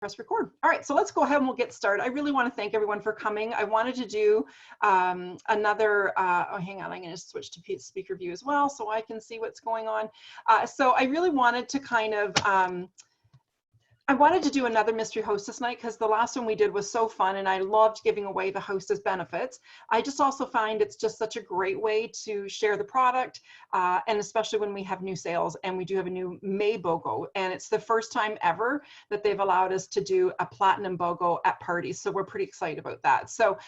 Press record. All right, so let's go ahead and we'll get started. I really want to thank everyone for coming. I wanted to do another, oh, hang on, I'm going to switch to speaker view as well so I can see what's going on. So I really wanted to kind of, I wanted to do another mystery hostess night because the last one we did was so fun and I loved giving away the hostess benefits. I just also find it's just such a great way to share the product and especially when we have new sales, and we do have a new May BOGO, and it's the first time ever that they've allowed us to do a platinum BOGO at parties. So we're pretty excited about that. So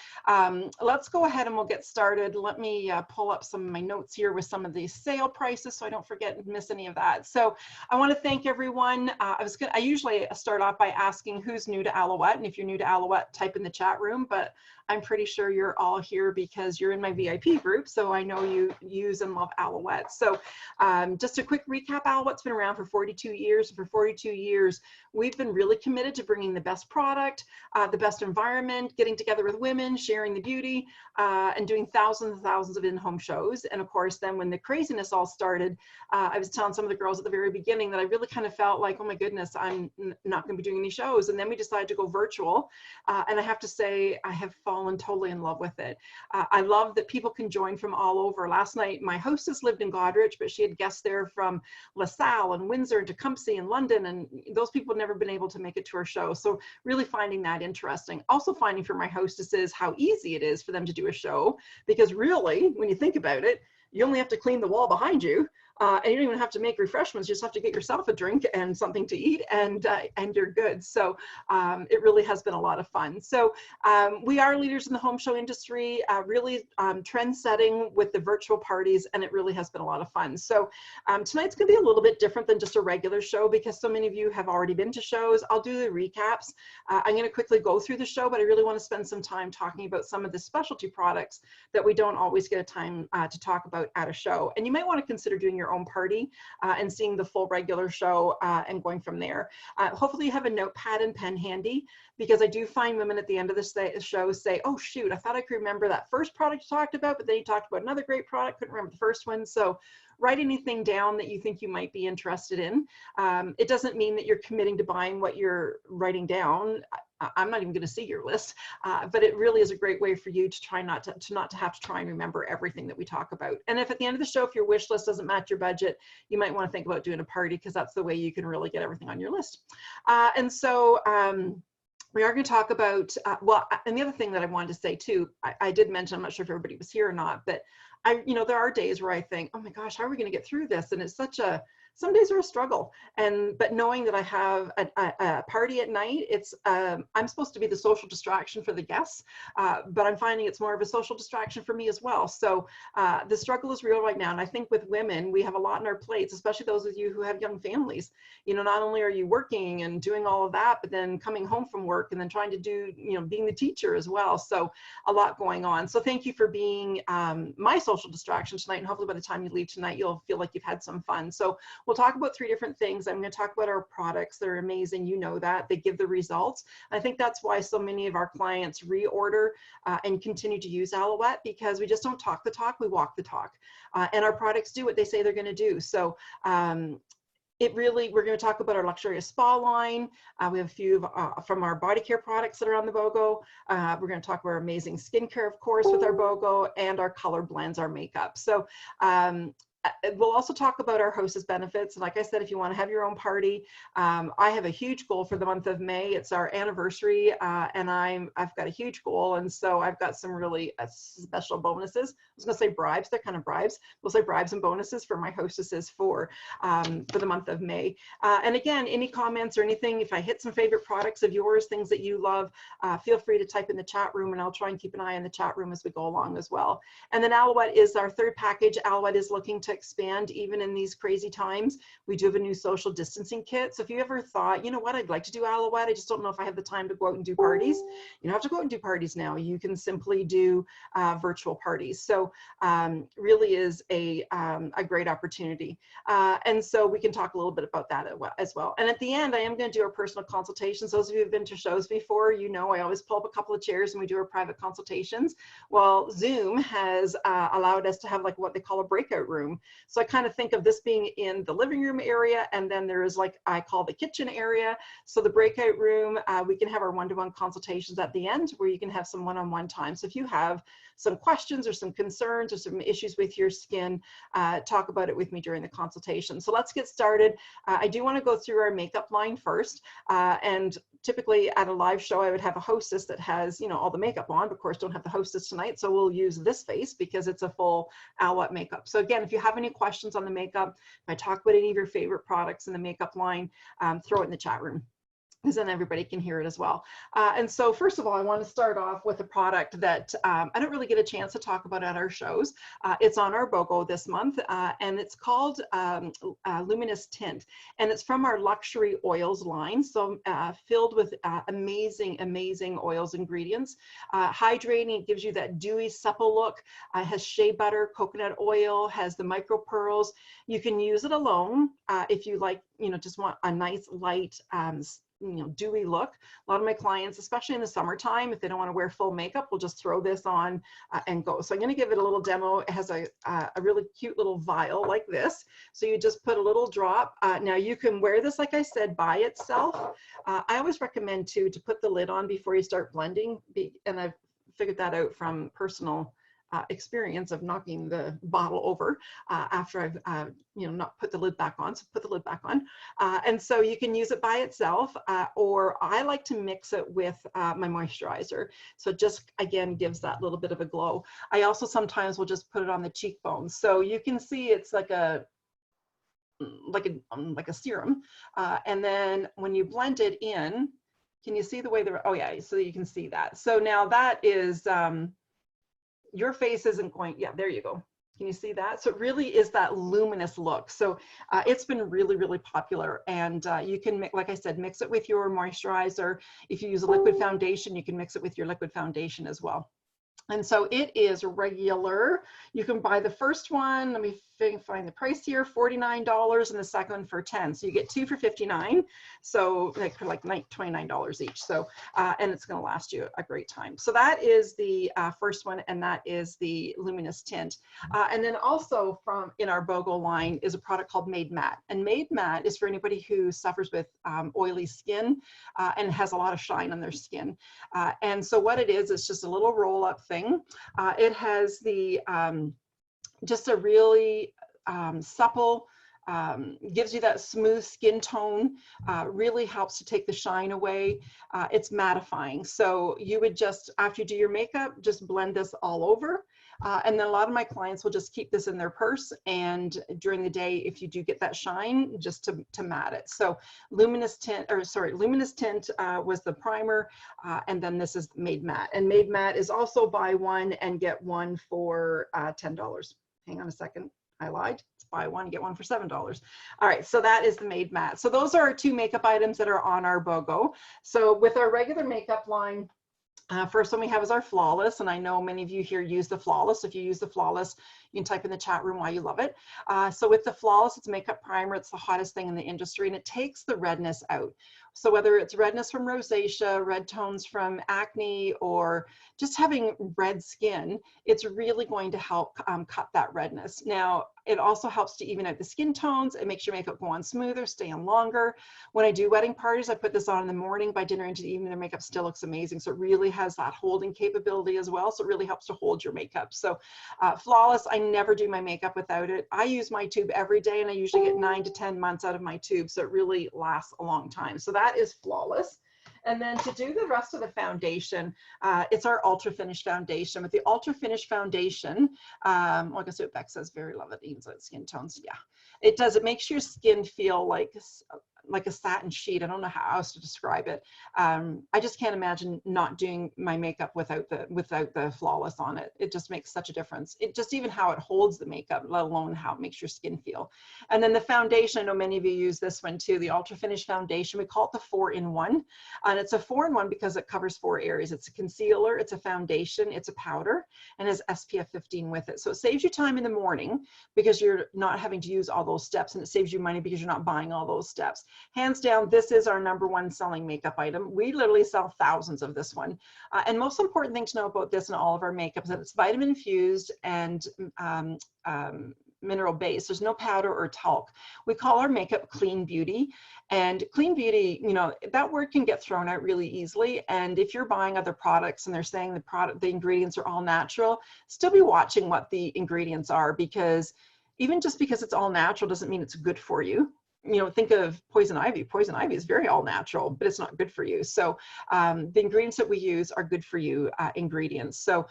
let's go ahead and we'll get started. Let me pull up some of my notes here with some of these sale prices so I don't forget and miss any of that. So I want to thank everyone. I usually start off by asking who's new to Alouette, and if you're new to Alouette, type in the chat room, but I'm pretty sure you're all here because you're in my VIP group, so I know you use and love Alouette. So just a quick recap, Alouette's been around for 42 years. For 42 years, we've been really committed to bringing the best product, the best environment, getting together with women, sharing the beauty, and doing thousands and thousands of in-home shows. And of course, then when the craziness all started, I was telling some of the girls at the very beginning that I really kind of felt like, oh my goodness, I'm not going to be doing any shows. And then we decided to go virtual. And I have to say, I have fallen totally in love with it. I love that people can join from all over. Last night, my hostess lived in Goderich, but she had guests there from LaSalle and Windsor and Tecumseh and London. And those people have never been able to make it to our show. So really finding that interesting. Also finding for my hostesses how easy it is for them to do a show, because really, when you think about it, you only have to clean the wall behind you. And you don't even have to make refreshments. You just have to get yourself a drink and something to eat, and you're good. So it really has been a lot of fun. So we are leaders in the home show industry, really trend setting with the virtual parties, and it really has been a lot of fun. So tonight's going to be a little bit different than just a regular show because so many of you have already been to shows. I'll do the recaps. I'm going to quickly go through the show, but I really want to spend some time talking about some of the specialty products that we don't always get a time to talk about at a show. And you might want to consider doing your own party and seeing the full regular show and going from there. Hopefully you have a notepad and pen handy, because I do find women at the end of the show say, oh shoot, I thought I could remember that first product you talked about, but then you talked about another great product, couldn't remember the first one. So write anything down that you think you might be interested in. It doesn't mean that you're committing to buying what you're writing down. I'm not even going to see your list, but it really is a great way for you to try not to have to try and remember everything that we talk about. And if at the end of the show, if your wish list doesn't match your budget, you might want to think about doing a party, because that's the way you can really get everything on your list. And so we are going to talk about, well, and the other thing that I wanted to say too, I did mention, I'm not sure if everybody was here or not, but there are days where I think, oh my gosh, how are we going to get through this? And it's some days are a struggle. But knowing that I have a party at night, I'm supposed to be the social distraction for the guests, but I'm finding it's more of a social distraction for me as well. So the struggle is real right now. And I think with women, we have a lot on our plates, especially those of you who have young families. Not only are you working and doing all of that, but then coming home from work and then trying to do, being the teacher as well. So a lot going on. So thank you for being my social distraction tonight. And hopefully by the time you leave tonight, you'll feel like you've had some fun. So we'll talk about 3 different things. I'm going to talk about our products. They're amazing. You know that. They give the results. I think that's why so many of our clients reorder and continue to use Alouette, because we just don't talk the talk, we walk the talk. And our products do what they say they're going to do. So we're going to talk about our luxurious spa line. We have a few from our body care products that are on the BOGO. We're going to talk about our amazing skincare, of course, with our BOGO, and our color blends, our makeup. So we'll also talk about our hostess benefits. And like I said, if you want to have your own party, I have a huge goal for the month of May. It's our anniversary, and I've got a huge goal. And so I've got some really special bonuses. I was going to say bribes. They're kind of bribes. We'll say bribes and bonuses for my hostesses for the month of May. And again, any comments or anything, if I hit some favorite products of yours, things that you love, feel free to type in the chat room, and I'll try and keep an eye on the chat room as we go along as well. And then Alouette is our 3rd package. Alouette is looking to expand even in these crazy times. We do have a new social distancing kit. So if you ever thought, you know what, I'd like to do Alouette, I just don't know if I have the time to go out and do parties. You don't have to go out and do parties now. You can simply do virtual parties. So really is a great opportunity. And so we can talk a little bit about that as well. And at the end, I am going to do our personal consultations. Those of you who've been to shows before, I always pull up a couple of chairs and we do our private consultations. Well, Zoom has allowed us to have like what they call a breakout room. So I kind of think of this being in the living room area, and then there is, like I call, the kitchen area. So the breakout room, we can have our one-to-one consultations at the end where you can have some one-on-one time. So if you have some questions or some concerns or some issues with your skin, talk about it with me during the consultation. So let's get started. I do want to go through our makeup line first. And typically at a live show, I would have a hostess that has, you know, all the makeup on, but of course don't have the hostess tonight. So we'll use this face because it's a full What makeup. So again, if you have any questions on the makeup, if I talk about any of your favorite products in the makeup line, throw it in the chat room, because then everybody can hear it as well. And so first of all, I want to start off with a product that I don't really get a chance to talk about at our shows. It's on our BOGO this month, and it's called Luminous Tint. And it's from our luxury oils line, so filled with amazing, amazing oils ingredients. Hydrating, it gives you that dewy, supple look. Has shea butter, coconut oil, has the micro pearls. You can use it alone if you like, you know, just want a nice light, you know, dewy look. A lot of my clients, especially in the summertime, if they don't want to wear full makeup, will just throw this on and go. So I'm going to give it a little demo. It has a really cute little vial like this. So you just put a little drop. Now you can wear this, like I said, by itself. I always recommend to put the lid on before you start blending. And I've figured that out from personal experience of knocking the bottle over after I've you know, not put the lid back on. So put the lid back on, and so you can use it by itself, or I like to mix it with my moisturizer. So it just again gives that little bit of a glow. I also sometimes will just put it on the cheekbones, so you can see it's like a serum, and then when you blend it in, can you see the way oh yeah, so you can see that. So now that is your face isn't going, yeah, there you go. Can you see that? So it really is that luminous look. So it's been really, really popular. And you can, like I said, mix it with your moisturizer. If you use a liquid foundation, you can mix it with your liquid foundation as well. And so it is regular. You can buy the first one, let me find the price here, $49, and the second one for $10. So you get two for $59. So like for like $29 each. So, and it's going to last you a great time. So that is the first one, and that is the Luminous Tint. And then also from in our BOGO line is a product called Made Matte. And Made Matte is for anybody who suffers with oily skin and has a lot of shine on their skin. And so what it is, it's just a little roll up thing. It has the just a really supple, gives you that smooth skin tone, really helps to take the shine away. It's mattifying. So you would just, after you do your makeup, just blend this all over. And then a lot of my clients will just keep this in their purse, and during the day, if you do get that shine, just to matte it. So Luminous Tint was the primer, and then this is Made Matte. And Made Matte is also buy one and get one for $10. Hang on a second, I lied. It's buy one, get one for $7. All right, so that is the Made Matte. So those are our two makeup items that are on our BOGO. So with our regular makeup line, first one we have is our Flawless, and I know many of you here use the Flawless. If you use the Flawless, you can type in the chat room why you love it. So with the Flawless, it's a makeup primer. It's the hottest thing in the industry, and it takes the redness out. So whether it's redness from rosacea, red tones from acne, or just having red skin, it's really going to help cut that redness. Now, it also helps to even out the skin tones. It makes your makeup go on smoother, stay on longer. When I do wedding parties, I put this on in the morning. By dinner into the evening, their makeup still looks amazing. So it really has that holding capability as well. So it really helps to hold your makeup. So Flawless, I never do my makeup without it. I use my tube every day, and I usually get 9 to 10 months out of my tube. So it really lasts a long time. So that is Flawless. And then to do the rest of the foundation, it's our Ultra Finish Foundation. With the Ultra Finish Foundation, like I said, Beck says, very love it, evens out skin tones. Yeah, it does. It makes your skin feel like a satin sheet. I don't know how else to describe it. I just can't imagine not doing my makeup without the Flawless on it. It just makes such a difference. It just even how it holds the makeup, let alone how it makes your skin feel. And then the foundation, I know many of you use this one too, the Ultra Finish Foundation. We call it the 4-in-1, and it's a 4-in-1 because it covers 4 areas. It's a concealer, it's a foundation, it's a powder, and has SPF 15 with it. So it saves you time in the morning because you're not having to use all those steps, and it saves you money because you're not buying all those steps. Hands down, this is our #1 selling makeup item. We literally sell thousands of this one. And most important thing to know about this and all of our makeup is that it's vitamin infused and mineral base. There's no powder or talc. We call our makeup clean beauty. And clean beauty, you know, that word can get thrown out really easily. And if you're buying other products and they're saying the ingredients are all natural, still be watching what the ingredients are, because even just because it's all natural doesn't mean it's good for you. You know, think of poison ivy. Poison ivy is very all natural, but it's not good for you. So the ingredients that we use are good for you ingredients. So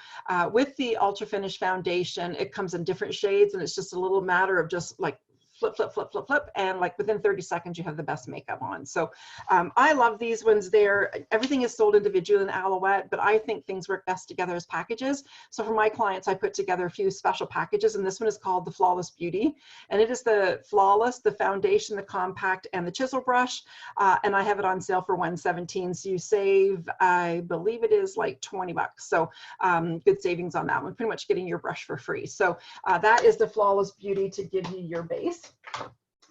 with the Ultra Finish foundation, it comes in different shades, and it's just a little matter of just like flip, flip, flip, flip, flip, and like within 30 seconds you have the best makeup on. So I love these ones. There, everything is sold individually in Alouette, but I think things work best together as packages. So for my clients, I put together a few special packages, and this one is called the Flawless Beauty, and it is the Flawless, the foundation, the compact, and the chisel brush, and I have it on sale for $117. So you save, I believe it is like 20 bucks. So good savings on that one. Pretty much getting your brush for free. So that is the Flawless Beauty to give you your base.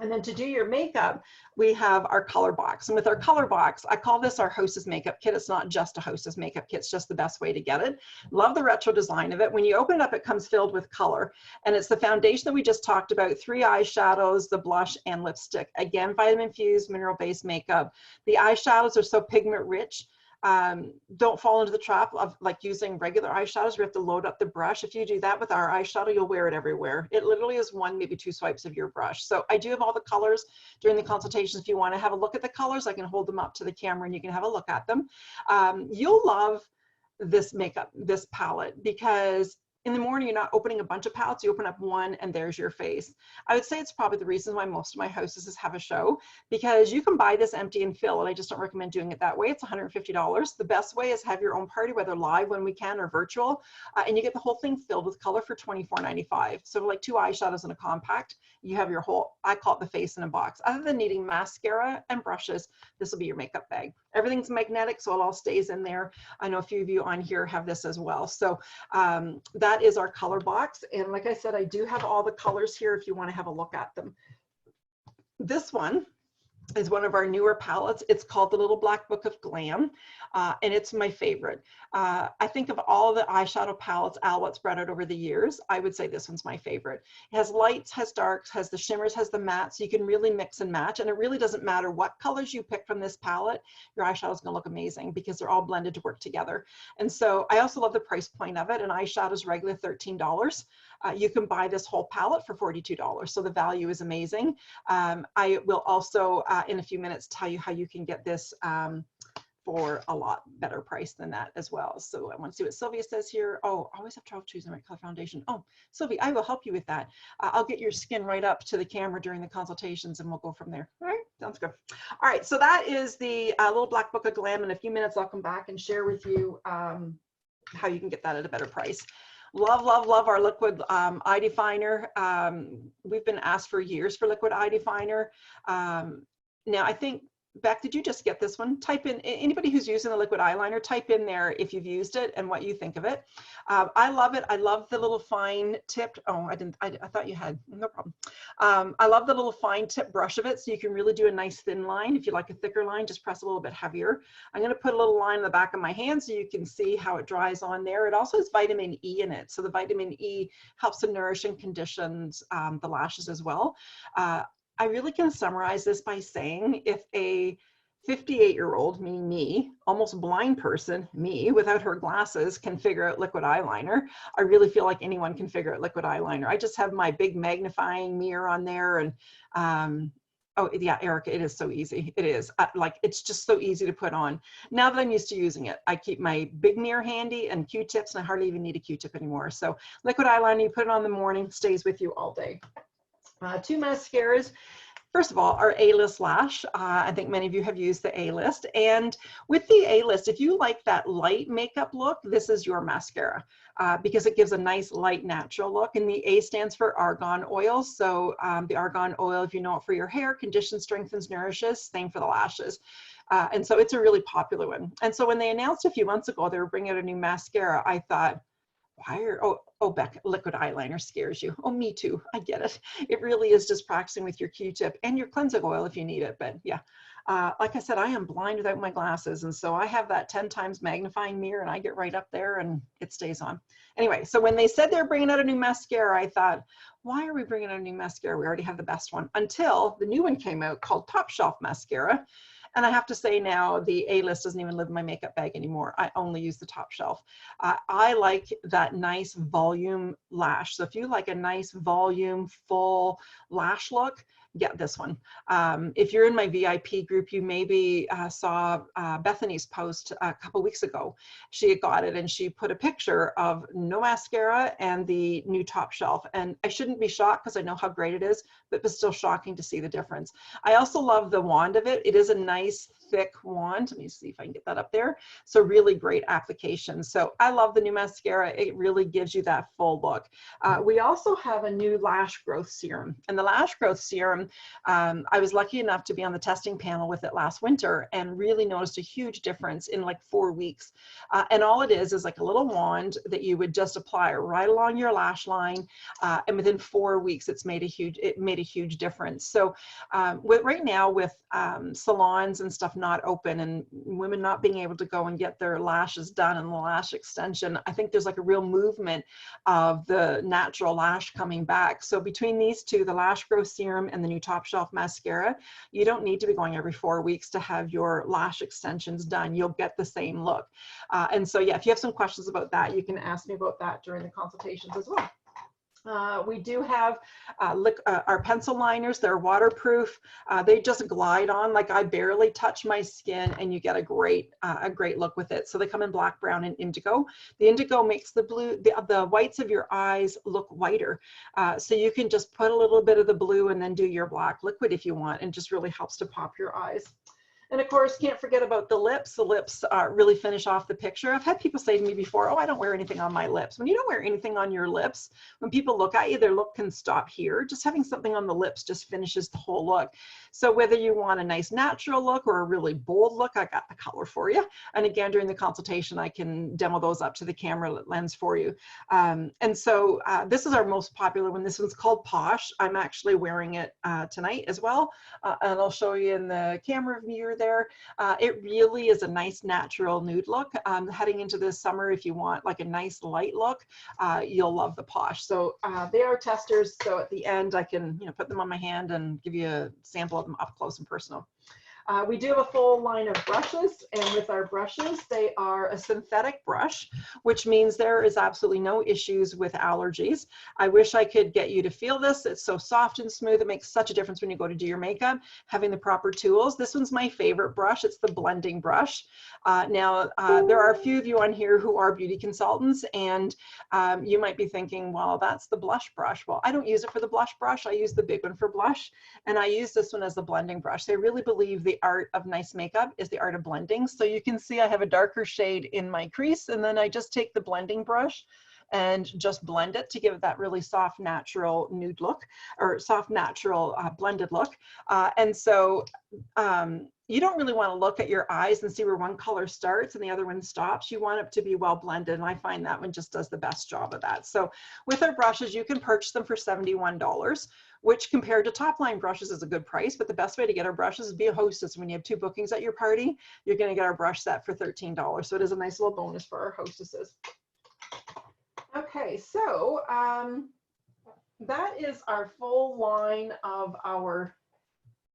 And then to do your makeup, we have our color box. And with our color box, I call this our Hostess makeup kit. It's not just a Hostess makeup kit, it's just the best way to get it. Love the retro design of it. When you open it up, it comes filled with color. And it's the foundation that we just talked about, 3 eyeshadows, the blush, and lipstick. Again, vitamin infused, mineral based makeup. The eyeshadows are so pigment rich. Don't fall into the trap of like using regular eyeshadows. We have to load up the brush. If you do that with our eyeshadow, you'll wear it everywhere. It literally is 1, maybe 2 swipes of your brush. So I do have all the colors during the consultations. If you want to have a look at the colors, I can hold them up to the camera and you can have a look at them. You'll love this makeup, this palette, because in the morning, you're not opening a bunch of palettes, you open up one and there's your face. I would say it's probably the reason why most of my hostesses have a show, because you can buy this empty and fill, and I just don't recommend doing it that way. It's $150. The best way is have your own party, whether live when we can or virtual, and you get the whole thing filled with color for $24.95. So like 2 eyeshadows and a compact, you have your whole, I call it the face in a box. Other than needing mascara and brushes, this will be your makeup bag. Everything's magnetic, so it all stays in there. I know a few of you on here have this as well. So that is our color box. And like I said, I do have all the colors here if you want to have a look at them. This one is one of our newer palettes. It's called the Little Black Book of Glam, and it's my favorite. I think of all the eyeshadow palettes Alouette's spread out over the years, I would say this one's my favorite. It has lights, has darks, has the shimmers, has the mattes, so you can really mix and match, and it really doesn't matter what colors you pick from this palette, your eyeshadow is gonna look amazing because they're all blended to work together. And so I also love the price point of it. An eyeshadow is regular $13. You can buy this whole palette for $42, so the value is amazing. I will also, in a few minutes, tell you how you can get this for a lot better price than that as well. So I want to see what Sylvia says here. Oh, I always have trouble choosing the right color foundation. Oh, Sylvia, I will help you with that. I'll get your skin right up to the camera during the consultations and we'll go from there. All right, sounds good. All right, so that is the Little Black Book of Glam. In a few minutes, I'll come back and share with you how you can get that at a better price. Love, love, love our liquid eye definer. We've been asked for years for liquid eye definer. Now, I think, Beck, did you just get this one? Type in, anybody who's using the liquid eyeliner, type in there if you've used it and what you think of it. I love it. I love the little fine tipped, oh, I thought you had, no problem. I love the little fine tip brush of it, so you can really do a nice thin line. If you like a thicker line, just press a little bit heavier. I'm gonna put a little line in the back of my hand so you can see how it dries on there. It also has vitamin E in it. So the vitamin E helps to nourish and condition the lashes as well. I really can summarize this by saying if a 58-year-old, meaning me, almost blind person, me, without her glasses, can figure out liquid eyeliner, I really feel like anyone can figure out liquid eyeliner. I just have my big magnifying mirror on there, and oh yeah, Erica, it is so easy. It is like, it's just so easy to put on. Now that I'm used to using it, I keep my big mirror handy and Q-tips, and I hardly even need a Q-tip anymore. So liquid eyeliner, you put it on in the morning, stays with you all day. 2 mascaras. First of all, our A-list lash. I think many of you have used the A-list. And with the A-list, if you like that light makeup look, this is your mascara because it gives a nice, light, natural look. And the A stands for argan oil. So the argan oil, if you know it for your hair, conditions, strengthens, nourishes. Same for the lashes. And so it's a really popular one. And so when they announced a few months ago they were bringing out a new mascara, I thought, why are, oh, Beck, liquid eyeliner scares you. Oh, me too. I get it. It really is just practicing with your Q-tip and your cleansing oil if you need it. But yeah, Like I said, I am blind without my glasses. And so I have that 10 times magnifying mirror and I get right up there and it stays on. Anyway, so when they said they're bringing out a new mascara, I thought, why are we bringing out a new mascara? We already have the best one, until the new one came out called Top Shelf Mascara. And I have to say now, the A-list doesn't even live in my makeup bag anymore. I only use the Top Shelf. I like that nice volume lash. So if you like a nice volume, full lash look, get this one. If you're in my VIP group, you maybe saw Bethany's post a couple weeks ago. She got it and she put a picture of no mascara and the new Top Shelf. And I shouldn't be shocked because I know how great it is, but it's still shocking to see the difference. I also love the wand of it. It is a nice thick wand. Let me see if I can get that up there. So really great application. So I love the new mascara. It really gives you that full look. We also have a new lash growth serum, and the lash growth serum, I was lucky enough to be on the testing panel with it last winter and really noticed a huge difference in like 4 weeks. And all it is like a little wand that you would just apply right along your lash line. And within 4 weeks, it made a huge difference. So right now with salons and stuff not open and women not being able to go and get their lashes done and the lash extension, I think there's like a real movement of the natural lash coming back. So between these two, the lash growth serum and the new Top Shelf mascara, you don't need to be going every 4 weeks to have your lash extensions done. You'll get the same look. And so yeah, if you have some questions about that, you can ask me about that during the consultations as well. We do have our pencil liners. They're waterproof. They just glide on, like I barely touch my skin, and you get a great look with it. So they come in black, brown, and indigo. The indigo makes the blue, the whites of your eyes look whiter. So you can just put a little bit of the blue and then do your black liquid if you want, and just really helps to pop your eyes. And of course, can't forget about the lips. The lips really finish off the picture. I've had people say to me before, oh, I don't wear anything on my lips. When you don't wear anything on your lips, when people look at you, their look can stop here. Just having something on the lips just finishes the whole look. So whether you want a nice natural look or a really bold look, I got the color for you. And again, during the consultation, I can demo those up to the camera lens for you. And so this is our most popular one. This one's called Posh. I'm actually wearing it tonight as well. And I'll show you in the camera viewer there. It really is a nice natural nude look. Heading into this summer, if you want like a nice light look, you'll love the Posh. So they are testers. So at the end, I can put them on my hand and give you a sample of them up close and personal. We do have a full line of brushes, and with our brushes, they are a synthetic brush, which means there is absolutely no issues with allergies. I wish I could get you to feel this. It's so soft and smooth. It makes such a difference when you go to do your makeup, having the proper tools. This one's my favorite brush. It's the blending brush. Now, there are a few of you on here who are beauty consultants, and you might be thinking, well, that's the blush brush. Well, I don't use it for the blush brush. I use the big one for blush, and I use this one as the blending brush. They really believe the art of nice makeup is the art of blending. So you can see I have a darker shade in my crease, and then I just take the blending brush and just blend it to give it that really soft, natural nude look, or soft, natural blended look. And so you don't really want to look at your eyes and see where one color starts and the other one stops. You want it to be well blended, and I find that one just does the best job of that. So with our brushes, you can purchase them for $71, which compared to top line brushes is a good price, but the best way to get our brushes is be a hostess. When you have 2 bookings at your party, you're going to get our brush set for $13. So it is a nice little bonus for our hostesses. Okay, so that is our full line of our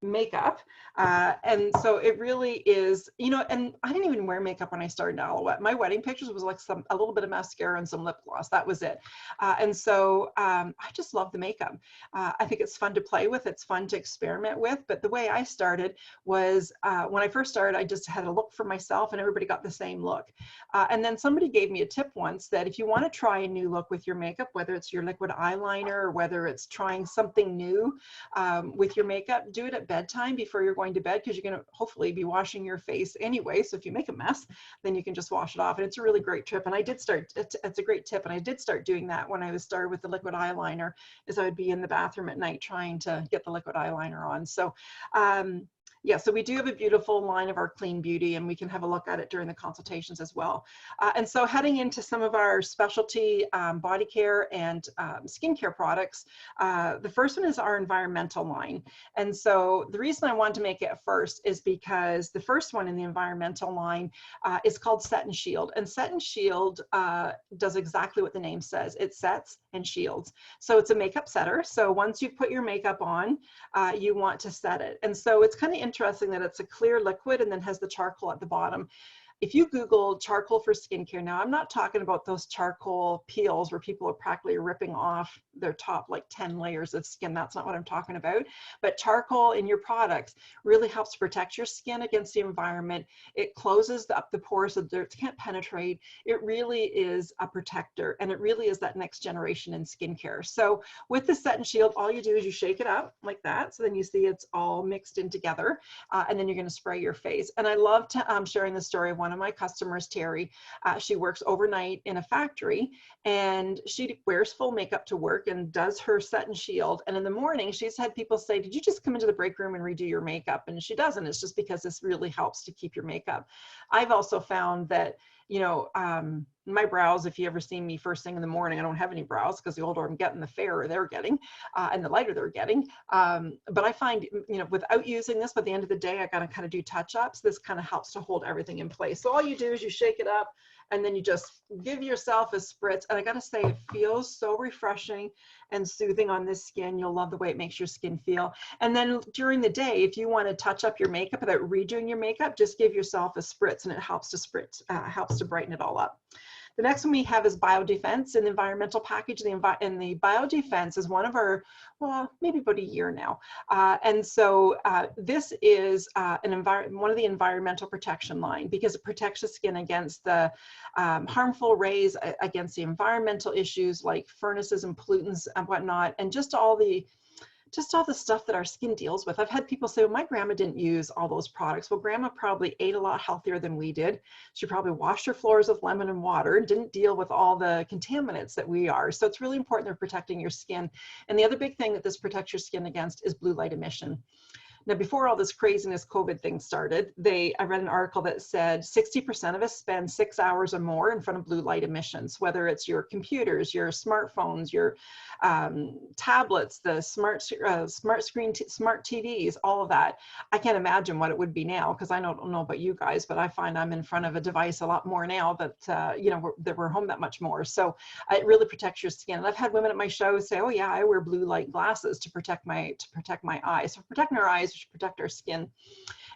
makeup. And so it really is, and I didn't even wear makeup when I started in Alouette. My wedding pictures was like a little bit of mascara and some lip gloss. That was it. And so I just love the makeup. I think it's fun to play with. It's fun to experiment with. But the way I started was when I first started, I just had a look for myself and everybody got the same look. And then somebody gave me a tip once that if you want to try a new look with your makeup, whether it's your liquid eyeliner or whether it's trying something new with your makeup, do it at bedtime before you're going to bed, because you're going to hopefully be washing your face anyway. So if you make a mess, then you can just wash it off. And it's a really great trip. And I did start, it's a great tip. And I did start doing that when I was started with the liquid eyeliner, is I would be in the bathroom at night trying to get the liquid eyeliner on. So Yeah, so we do have a beautiful line of our clean beauty, and we can have a look at it during the consultations as well. And so heading into some of our specialty body care and skincare products, the first one is our environmental line. And so the reason I wanted to make it first is because the first one in the environmental line is called Set and Shield. And Set and Shield does exactly what the name says. It sets and shields. So it's a makeup setter. So once you put your makeup on, you want to set it. And so it's kind of interesting that it's a clear liquid and then has the charcoal at the bottom. If you Google charcoal for skincare, now I'm not talking about those charcoal peels where people are practically ripping off their top like 10 layers of skin. That's not what I'm talking about. But charcoal in your products really helps to protect your skin against the environment. It closes up the pores so dirt can't penetrate. It really is a protector, and it really is that next generation in skincare. So with the Set and Shield, all you do is you shake it up like that. So then you see it's all mixed in together, and then you're going to spray your face. And I love sharing the story of one of my customers, Terry. She works overnight in a factory, and she wears full makeup to work and does her Set and Shield. And in the morning, she's had people say, did you just come into the break room and redo your makeup? And she doesn't. It's just because this really helps to keep your makeup. I've also found that, you know, my brows, if you ever see me first thing in the morning, I don't have any brows because the older I'm getting, the fairer they're getting, and the lighter they're getting. But I find, you know, without using this, by the end of the day, I got to kind of do touch-ups. This kind of helps to hold everything in place. So all you do is you shake it up, and then you just give yourself a spritz. And I got to say, it feels so refreshing and soothing on this skin. You'll love the way it makes your skin feel. And then during the day, if you want to touch up your makeup without redoing your makeup, just give yourself a spritz, and it helps to helps to brighten it all up. The next one we have is Biodefense, an environmental package. And the Biodefense is one of our, well, maybe about a year now. And so this is one of the environmental protection line, because it protects the skin against the harmful rays, against the environmental issues like furnaces and pollutants and whatnot, and just all the stuff that our skin deals with. I've had people say, well, my grandma didn't use all those products. Well, grandma probably ate a lot healthier than we did. She probably washed her floors with lemon and water and didn't deal with all the contaminants that we are. So it's really important they're protecting your skin. And the other big thing that this protects your skin against is blue light emission. Now, before all this craziness COVID thing started, I read an article that said 60% of us spend 6 hours or more in front of blue light emissions, whether it's your computers, your smartphones, your tablets, the smart TVs, all of that. I can't imagine what it would be now, because I don't know about you guys, but I find I'm in front of a device a lot more now that, you know, that we're home that much more. So it really protects your skin. And I've had women at my show say, oh yeah, I wear blue light glasses to protect my eyes. So protecting our eyes, we should protect our skin.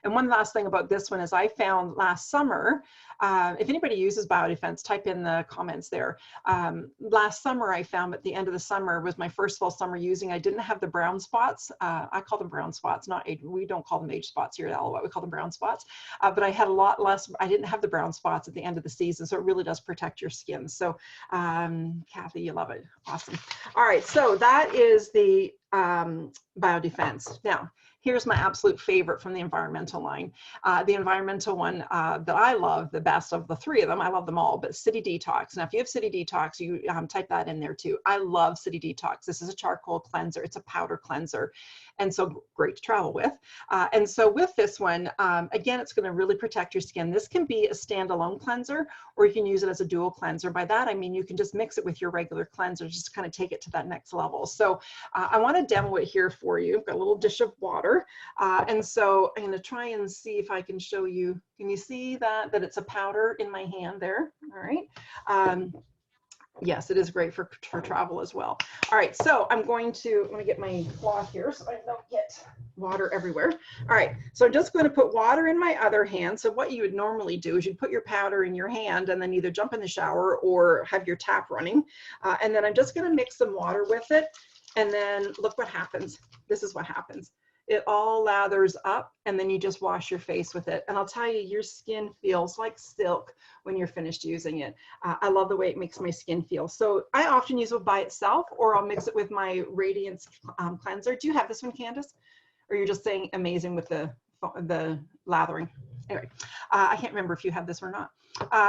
And one last thing about this one is I found last summer, if anybody uses Biodefense, type in the comments there. Last summer, I found at the end of the summer was my first full summer using, I didn't have the brown spots. I call them brown spots, not age. We don't call them age spots here at Alouette. We call them brown spots. But I had a lot less, I didn't have the brown spots at the end of the season. So it really does protect your skin. So Kathy, you love it. Awesome. All right. So that is the Biodefense. Now, here's my absolute favorite from the environmental line. The environmental one that I love the best of the three of them, I love them all, but City Detox. Now, if you have City Detox, you type that in there too. I love City Detox. This is a charcoal cleanser. It's a powder cleanser. And so great to travel with. And so with this one, again, it's going to really protect your skin. This can be a standalone cleanser, or you can use it as a dual cleanser. By that, I mean, you can just mix it with your regular cleanser, just kind of take it to that next level. So I want to demo it here for you. I've got a little dish of water. And so I'm going to try and see if I can show you. Can you see that it's a powder in my hand there? All right. Yes, it is great for travel as well. All right, so I'm going to get my cloth here so I don't get water everywhere. All right, so I'm just going to put water in my other hand. So what you would normally do is you'd put your powder in your hand and then either jump in the shower or have your tap running. And then I'm just going to mix some water with it. And then look what happens. This is what happens. It all lathers up, and then you just wash your face with it. And I'll tell you, your skin feels like silk when you're finished using it. I love the way it makes my skin feel. So I often use it by itself, or I'll mix it with my Radiance cleanser. Do you have this one, Candace? Or you're just saying amazing with the lathering? Anyway, I can't remember if you have this or not.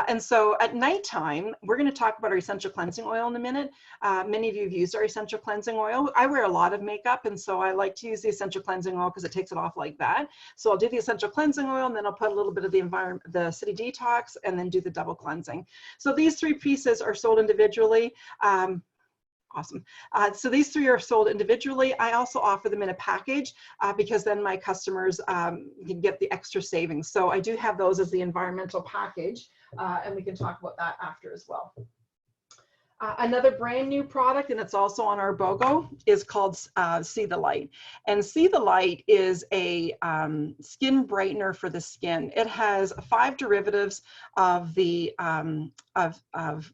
And so at nighttime, we're going to talk about our essential cleansing oil in a minute. Many of you have used our essential cleansing oil. I wear a lot of makeup, and so I like to use the essential cleansing oil because it takes it off like that. So I'll do the essential cleansing oil, and then I'll put a little bit of the city detox, and then do the double cleansing. So these 3 pieces are sold individually. Awesome. So these 3 are sold individually. I also offer them in a package because then my customers can get the extra savings. So I do have those as the environmental package, and we can talk about that after as well. Another brand new product, and it's also on our BOGO, is called See the Light. And See the Light is a skin brightener for the skin. It has 5 derivatives of the of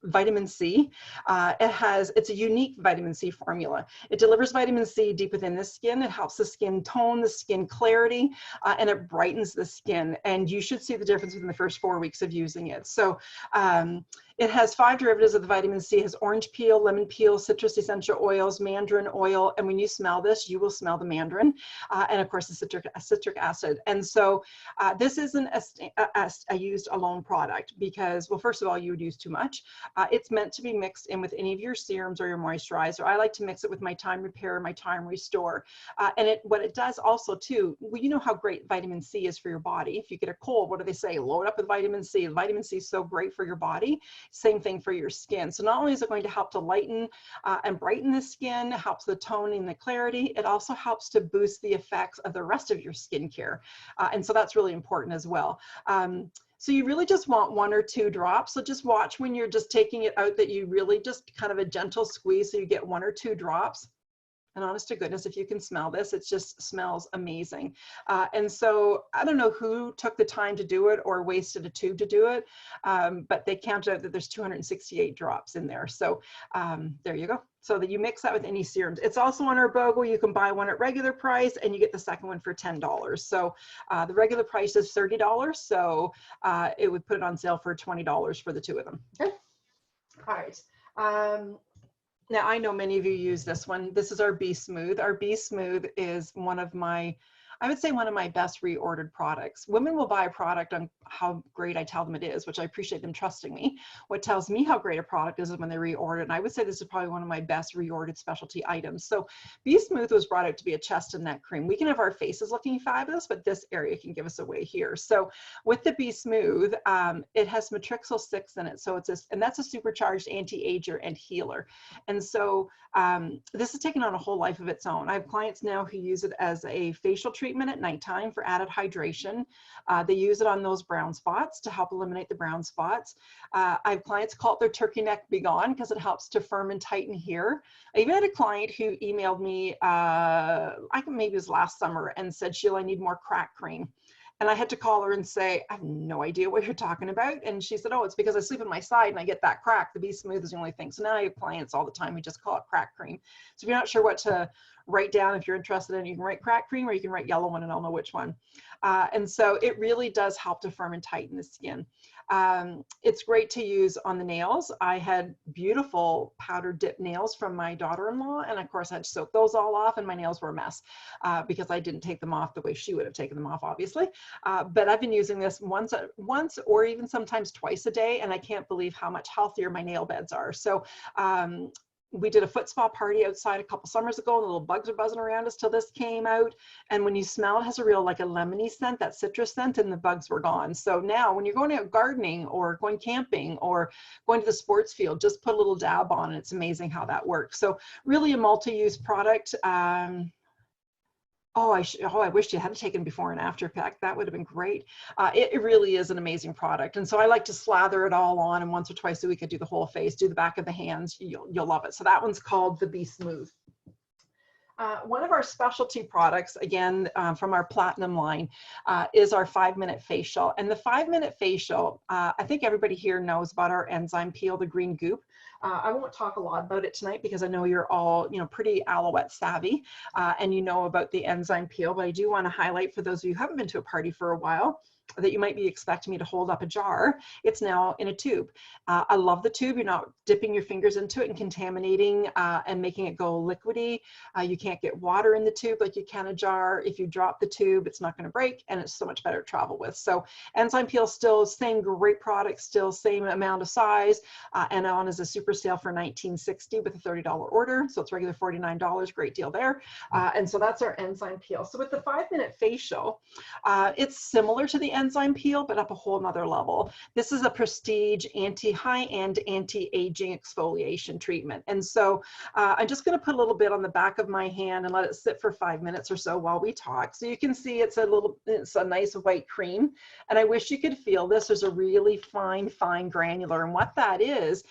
vitamin C. It's a unique vitamin C formula. It delivers vitamin C deep within the skin. It helps the skin tone, the skin clarity, and it brightens the skin. And you should see the difference within the first 4 weeks of using it. So it has 5 derivatives of the vitamin C. It has orange peel, lemon peel, citrus essential oils, mandarin oil. And when you smell this, you will smell the mandarin. And of course, the citric acid. And so this isn't a used alone product because, well, first of all, you would use too much. It's meant to be mixed in with any of your serums or your moisturizer. I like to mix it with my Time Repair, my Time Restore. And what it does also too, well, you know how great vitamin C is for your body. If you get a cold, what do they say? Load up with vitamin C. Vitamin C is so great for your body. Same thing for your skin. So not only is it going to help to lighten and brighten the skin, helps the toning and the clarity, it also helps to boost the effects of the rest of your skincare. And so that's really important as well. So you really just want 1 or 2 drops. So just watch when you're just taking it out that you really just kind of a gentle squeeze so you get 1 or 2 drops. And honest to goodness, if you can smell this, it just smells amazing. And so I don't know who took the time to do it or wasted a tube to do it, but they counted out that there's 268 drops in there. So there you go. So that you mix that with any serums. It's also on our BOGO. You can buy one at regular price and you get the second one for $10. So the regular price is $30. So it would put it on sale for $20 for the 2 of them. Okay. All right. Now, I know many of you use this one. This is our Be Smooth. Our Be Smooth is one of my, I would say one of my best reordered products. Women will buy a product on how great I tell them it is, which I appreciate them trusting me. What tells me how great a product is when they reorder it. And I would say this is probably one of my best reordered specialty items. So Be Smooth was brought out to be a chest and neck cream. We can have our faces looking fabulous, but this area can give us away here. So with the Be Smooth, it has matrixyl 6 in it. So and that's a supercharged anti-ager and healer. And so this has taken on a whole life of its own. I have clients now who use it as a facial treatment at nighttime for added hydration. They use it on those brown spots to help eliminate the brown spots. I have clients call it their turkey neck be gone because it helps to firm and tighten here. I even had a client who emailed me, I think maybe it was last summer, and said, Sheila, I need more crack cream. And I had to call her and say, I have no idea what you're talking about. And she said, oh, it's because I sleep on my side and I get that crack. The Be Smooth is the only thing. So now I have clients all the time who just call it crack cream. So if you're not sure what to write down, if you're interested in it, you can write crack cream or you can write yellow one and I'll know which one. And so it really does help to firm and tighten the skin. It's great to use on the nails. I had beautiful powder dip nails from my daughter-in-law. And of course I had to soak those all off and my nails were a mess because I didn't take them off the way she would have taken them off, obviously. But I've been using this once or even sometimes twice a day. And I can't believe how much healthier my nail beds are. So we did a foot spa party outside a couple summers ago and the little bugs are buzzing around us till this came out. And when you smell it, has a real like a lemony scent, that citrus scent, and the bugs were gone. So now when you're going out gardening or going camping or going to the sports field, just put a little dab on and it's amazing how that works. So really a multi-use product. Oh, I wish you had taken before and after pack. That would have been great. It really is an amazing product. And so I like to slather it all on, and once or twice a week I do the whole face, do the back of the hands. You'll love it. So that one's called the Be Smooth. One of our specialty products, again, from our Platinum line, is our 5-minute facial. And the 5-minute facial, I think everybody here knows about our enzyme peel, the green goop. I won't talk a lot about it tonight because I know you're all, pretty Alouette savvy and you know about the enzyme peel, but I do want to highlight for those of you who haven't been to a party for a while, that you might be expecting me to hold up a jar, it's now in a tube. I love the tube. You're not dipping your fingers into it and contaminating and making it go liquidy. You can't get water in the tube like you can a jar. If you drop the tube, it's not going to break, and it's so much better to travel with. So enzyme peel, still same great product, still same amount of size, and on is a super sale for $19.60 with a $30 order. So it's regular $49, great deal there. And so that's our enzyme peel. So with the 5-minute facial, it's similar to the enzyme peel, but up a whole nother level. This is a prestige high-end anti-aging exfoliation treatment. And so I'm just going to put a little bit on the back of my hand and let it sit for 5 minutes or so while we talk. So you can see it's a nice white cream. And I wish you could feel this. There's a really fine granular. And what that is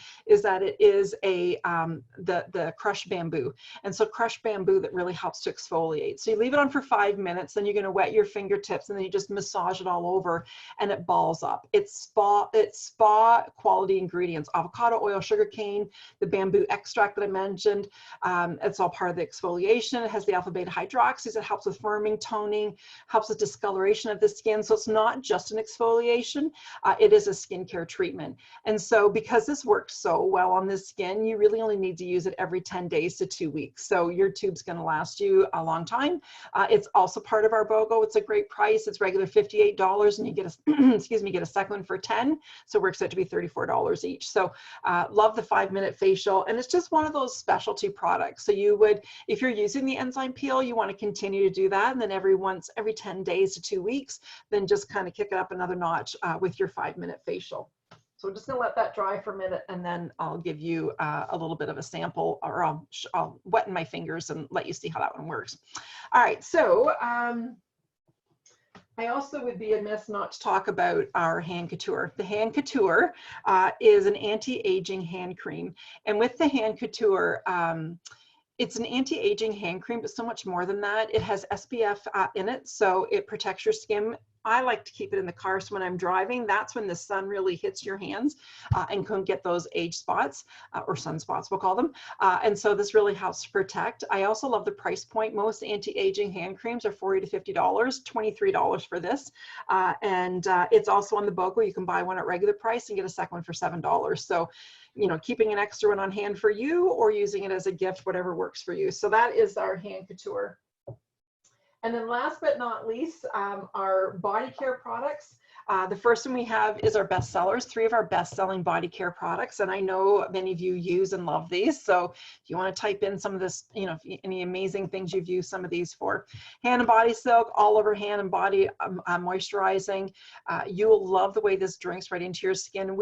that it is the crushed bamboo. And so crushed bamboo that really helps to exfoliate. So you leave it on for 5 minutes, then you're going to wet your fingertips, and then you just massage it all over, and it balls up. It's spa quality ingredients: avocado oil, sugar cane, the bamboo extract that I mentioned. It's all part of the exfoliation. It has the alpha beta hydroxys. It helps with firming, toning, helps with discoloration of the skin. So it's not just an exfoliation. It is a skincare treatment. And so because this works so well on the skin, you really only need to use it every 10 days to 2 weeks. So your tube's going to last you a long time. It's also part of our BOGO. It's a great price. It's regular $58, and you get a excuse me, get a second one for $10. So it works out to be $34 each. So love the 5-minute facial, and it's just one of those specialty products. So you would, if you're using the enzyme peel, you want to continue to do that, and then every 10 days to 2 weeks, then just kind of kick it up another notch with your 5-minute facial. So I'm just going to let that dry for a minute, and then I'll give you a little bit of a sample, or I'll wetten my fingers and let you see how that one works. All right, so I also would be amiss not to talk about our hand couture. The hand couture is an anti-aging hand cream. And with the hand couture, it's an anti-aging hand cream, but so much more than that. It has SPF in it, so it protects your skin. I like to keep it in the car, so when I'm driving, that's when the sun really hits your hands and can get those age spots, or sunspots, we'll call them. And so this really helps to protect. I also love the price point. Most anti-aging hand creams are $40 to $50, $23 for this. And it's also on the BOGO. You can buy one at regular price and get a second one for $7. So, you know, keeping an extra one on hand for you, or using it as a gift, whatever works for you. So that is our hand couture. And then last but not least, our body care products. The first one we have is our best sellers, 3 of our best-selling body care products. And I know many of you use and love these. So if you want to type in some of this, you know, any amazing things you've used some of these for. Hand and Body Silk, all over hand and body moisturizing. You will love the way this drinks right into your skin.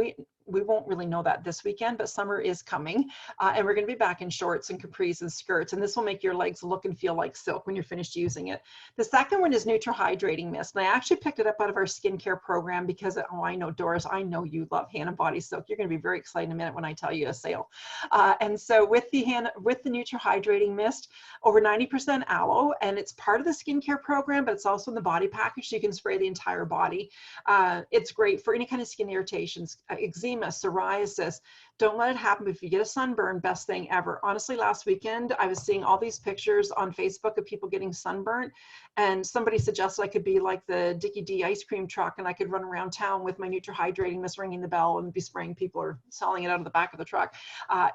We won't really know that this weekend, but summer is coming, and we're going to be back in shorts and capris and skirts, and this will make your legs look and feel like silk when you're finished using it. The second one is Neutral Hydrating Mist, and I actually picked it up out of our skincare program because, oh, I know, Doris, I know you love Hand and Body Silk. You're going to be very excited in a minute when I tell you a sale. And so with the Neutral Hydrating Mist, over 90% aloe, and it's part of the skincare program, but it's also in the body package, so you can spray the entire body. It's great for any kind of skin irritations, eczema, psoriasis. Don't let it happen. If you get a sunburn, best thing ever. Honestly, last weekend, I was seeing all these pictures on Facebook of people getting sunburnt, and somebody suggested I could be like the Dickie D ice cream truck, and I could run around town with my Neutral Hydrating Mist, ringing the bell, and be spraying people or selling it out of the back of the truck.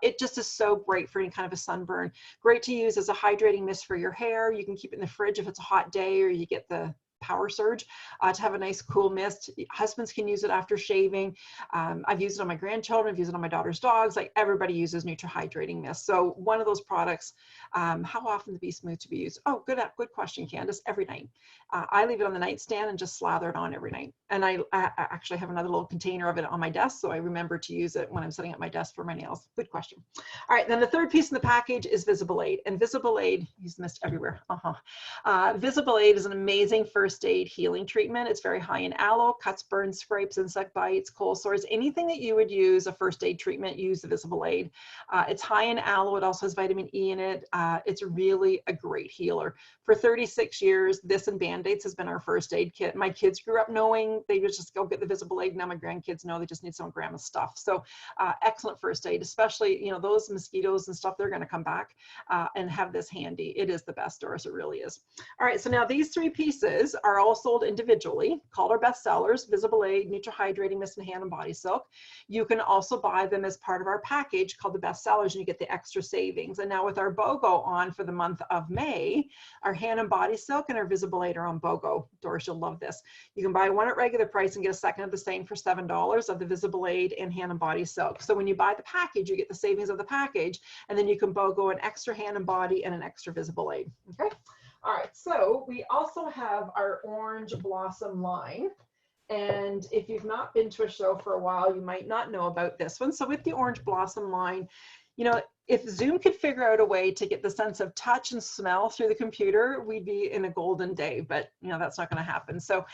It just is so great for any kind of a sunburn. Great to use as a hydrating mist for your hair. You can keep it in the fridge if it's a hot day, or you get the power surge to have a nice cool mist. Husbands can use it after shaving. I've used it on my grandchildren. I've used it on my daughter's dogs. Like, everybody uses Neutral Hydrating Mist. So one of those products. How often to be smooth to be used? Oh, good question, Candace. Every night. I leave it on the nightstand and just slather it on every night. And I actually have another little container of it on my desk, so I remember to use it when I'm setting up my desk for my nails. Good question. All right, then the third piece in the package is Visible Aid. And Visible Aid, use mist everywhere. Visible Aid is an amazing first aid healing treatment. It's very high in aloe, cuts, burns, scrapes, insect bites, cold sores, anything that you would use a first aid treatment, use the Visible Aid. It's high in aloe. It also has vitamin E in it. It's really a great healer. For 36 years, this and Band-Aids has been our first aid kit. My kids grew up knowing they would just go get the Visible Aid. Now my grandkids know they just need some of grandma's stuff. So excellent first aid, especially, you know, those mosquitoes and stuff, they're going to come back and have this handy. It is the best, Doris. It really is. All right. So now these 3 pieces are all sold individually, called our best sellers, Visible Aid, Neutral Hydrating Mist and Hand and Body Silk. You can also buy them as part of our package called the best sellers, and you get the extra savings. And now with our BOGO on for the month of May, our Hand and Body Silk and our Visible Aid are on BOGO. Doris, you'll love this. You can buy one at regular price and get a second of the same for $7 of the Visible Aid and Hand and Body Silk. So when you buy the package, you get the savings of the package, and then you can BOGO an extra Hand and Body and an extra Visible Aid. Okay. All right. So we also have our Orange Blossom line. And if you've not been to a show for a while, you might not know about this one. So with the Orange Blossom line, you know, if Zoom could figure out a way to get the sense of touch and smell through the computer, we'd be in a golden day, but you know, that's not going to happen. So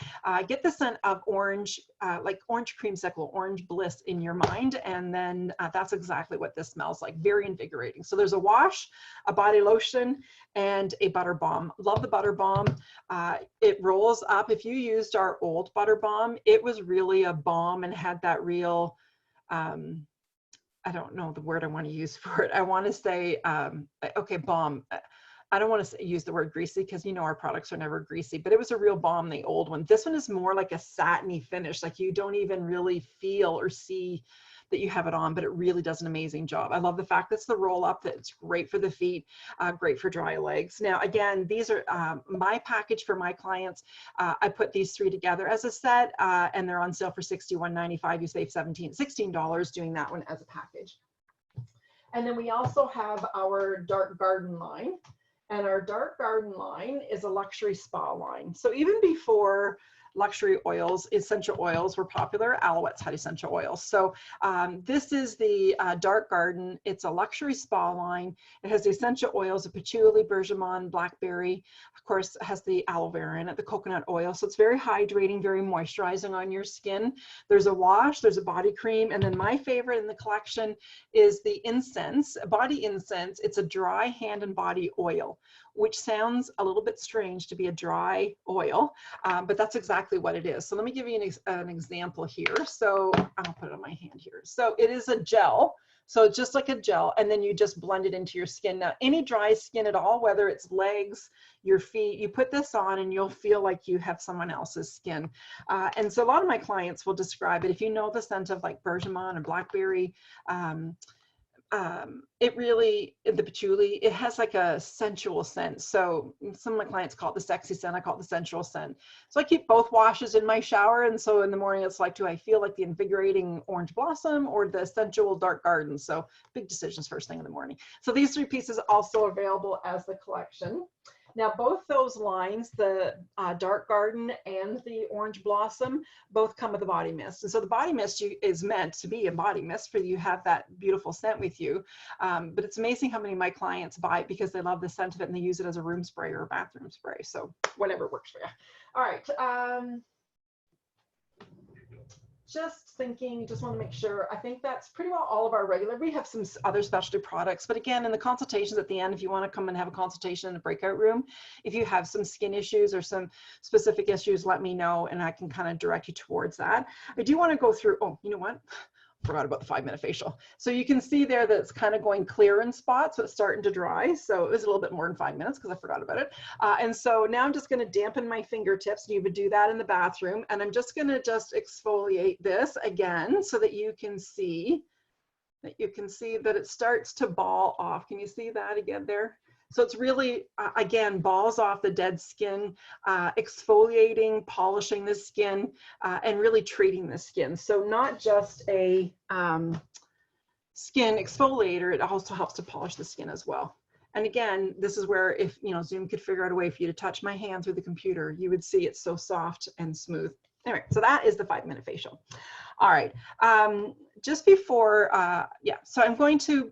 get the scent of orange, like orange creamsicle, orange bliss in your mind. And then that's exactly what this smells like. Very invigorating. So there's a wash, a body lotion, and a butter balm. Love the butter balm. It rolls up. If you used our old butter balm, it was really a balm and had that real, I don't know the word I want to use for it. I want to say, okay, balm. I don't want to use the word greasy because you know our products are never greasy, but it was a real balm, the old one. This one is more like a satiny finish. Like you don't even really feel or see that you have it on, but it really does an amazing job. I love the fact that it's the roll up, that it's great for the feet, great for dry legs. Now, again, these are my package for my clients. I put these three together as a set and they're on sale for $61.95. You save $16 doing that one as a package. And then we also have our Dark Garden line. And our Dark Garden line is a luxury spa line. So even before luxury oils, essential oils were popular, Alouette's had essential oils. So this is the Dark Garden. It's a luxury spa line. It has the essential oils of patchouli, bergamot, blackberry. Of course, it has the aloe vera in it, the coconut oil. So it's very hydrating, very moisturizing on your skin. There's a wash, there's a body cream, and then my favorite in the collection is the incense, body incense. It's a dry hand and body oil, which sounds a little bit strange to be a dry oil, but that's exactly what it is. So let me give you an example here. So I'll put it on my hand here. So it is a gel. So it's just like a gel, and then you just blend it into your skin. Now, any dry skin at all, whether it's legs, your feet, you put this on and you'll feel like you have someone else's skin. And so a lot of my clients will describe it. If you know the scent of like bergamot and blackberry, it really, the patchouli, it has like a sensual scent. So some of my clients call it the sexy scent. I call it the sensual scent. So I keep both washes in my shower. And so in the morning, it's like, do I feel like the invigorating Orange Blossom or the sensual Dark Garden? So big decisions first thing in the morning. So these three pieces are also available as the collection. Now, both those lines, the Dark Garden and the Orange Blossom, both come with a body mist. And so the body mist is meant to be a body mist for you to have that beautiful scent with you. But it's amazing how many of my clients buy it because they love the scent of it and they use it as a room spray or a bathroom spray. So whatever works for you. All right. Just thinking, just want to make sure, I think that's pretty well all of our regular. We have some other specialty products, but again, in the consultations at the end, if you want to come and have a consultation in a breakout room, if you have some skin issues or some specific issues, let me know and I can kind of direct you towards that. I do want to go through, oh, you know what? Forgot about the 5-minute facial. So you can see there that it's kind of going clear in spots, so it's starting to dry. So it was a little bit more than 5 minutes because I forgot about it. And so now I'm just going to dampen my fingertips. You would do that in the bathroom. And I'm just going to just exfoliate this again so that you can see that it starts to ball off. Can you see that again there? So it's really, again, balls off the dead skin, exfoliating, polishing the skin, and really treating the skin. So not just a skin exfoliator, it also helps to polish the skin as well. And again, this is where if, you know, Zoom could figure out a way for you to touch my hand through the computer, you would see it's so soft and smooth. Anyway, so that is the 5-minute facial. All right. Just before, yeah, so I'm going to,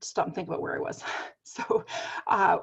stop and think about where I was. So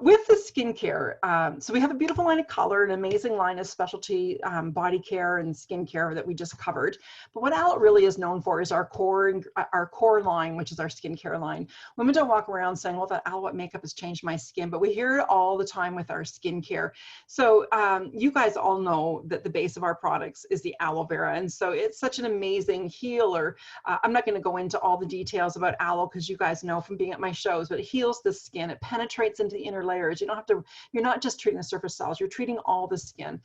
with the skincare, so we have a beautiful line of color, an amazing line of specialty body care and skincare that we just covered. But what Aloe really is known for is our core line, which is our skincare line. Women don't walk around saying, well, that Aloe makeup has changed my skin, but we hear it all the time with our skincare. So you guys all know that the base of our products is the aloe vera. And so it's such an amazing healer. I'm not going to go into all the details about aloe because you guys know from being at my shows, but it heals the skin. It It penetrates into the inner layers. You don't have to, you're not just treating the surface cells, you're treating all the skin.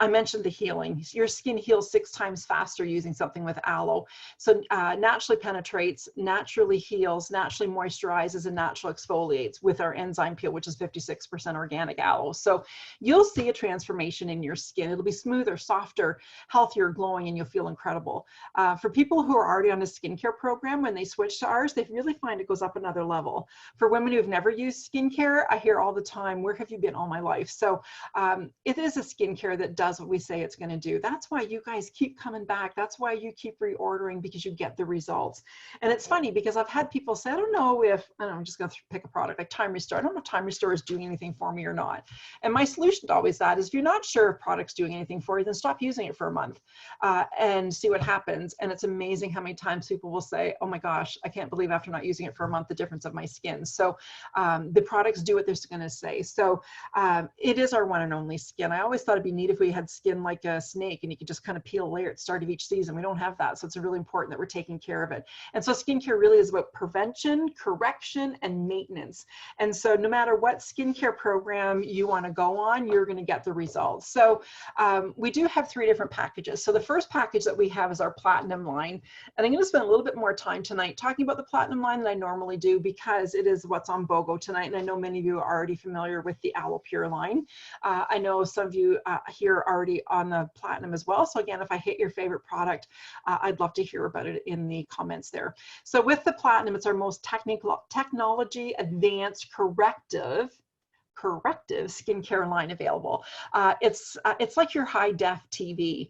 I mentioned the healing. Your skin heals 6 times faster using something with aloe. So naturally penetrates, naturally heals, naturally moisturizes, and naturally exfoliates with our enzyme peel, which is 56% organic aloe. So you'll see a transformation in your skin. It'll be smoother, softer, healthier, glowing, and you'll feel incredible. For people who are already on a skincare program, when they switch to ours, they really find it goes up another level. For women who've never used skincare, I hear all the time, where have you been all my life? So it is a skincare that does what we say it's going to do. That's why you guys keep coming back. That's why you keep reordering, because you get the results. And it's funny because I've had people say, I don't know if, I don't know, I'm just going to pick a product like Time Restore. I don't know if Time Restore is doing anything for me or not. And my solution to always that is, if you're not sure if product's doing anything for you, then stop using it for a month and see what happens. And it's amazing how many times people will say, oh my gosh, I can't believe after not using it for a month, the difference of my skin. So the products do what they're going to say. So it is our one and only skin. I always thought it'd be neat if we had skin like a snake and you could just kind of peel a layer at the start of each season. We don't have that. So it's really important that we're taking care of it. And so skincare really is about prevention, correction, and maintenance. And so no matter what skincare program you want to go on, you're going to get the results. So we do have 3 different packages. So the first package that we have is our platinum line. And I'm going to spend a little bit more time tonight talking about the platinum line than I normally do, because it is what's on BOGO tonight. And I know many of you are already familiar with the Aloe Pure line. I know some of you here are already on the platinum as well. So again, if I hit your favorite product, I'd love to hear about it in the comments there. So with the platinum, it's our most technology advanced corrective skincare line available. It's like your high def TV.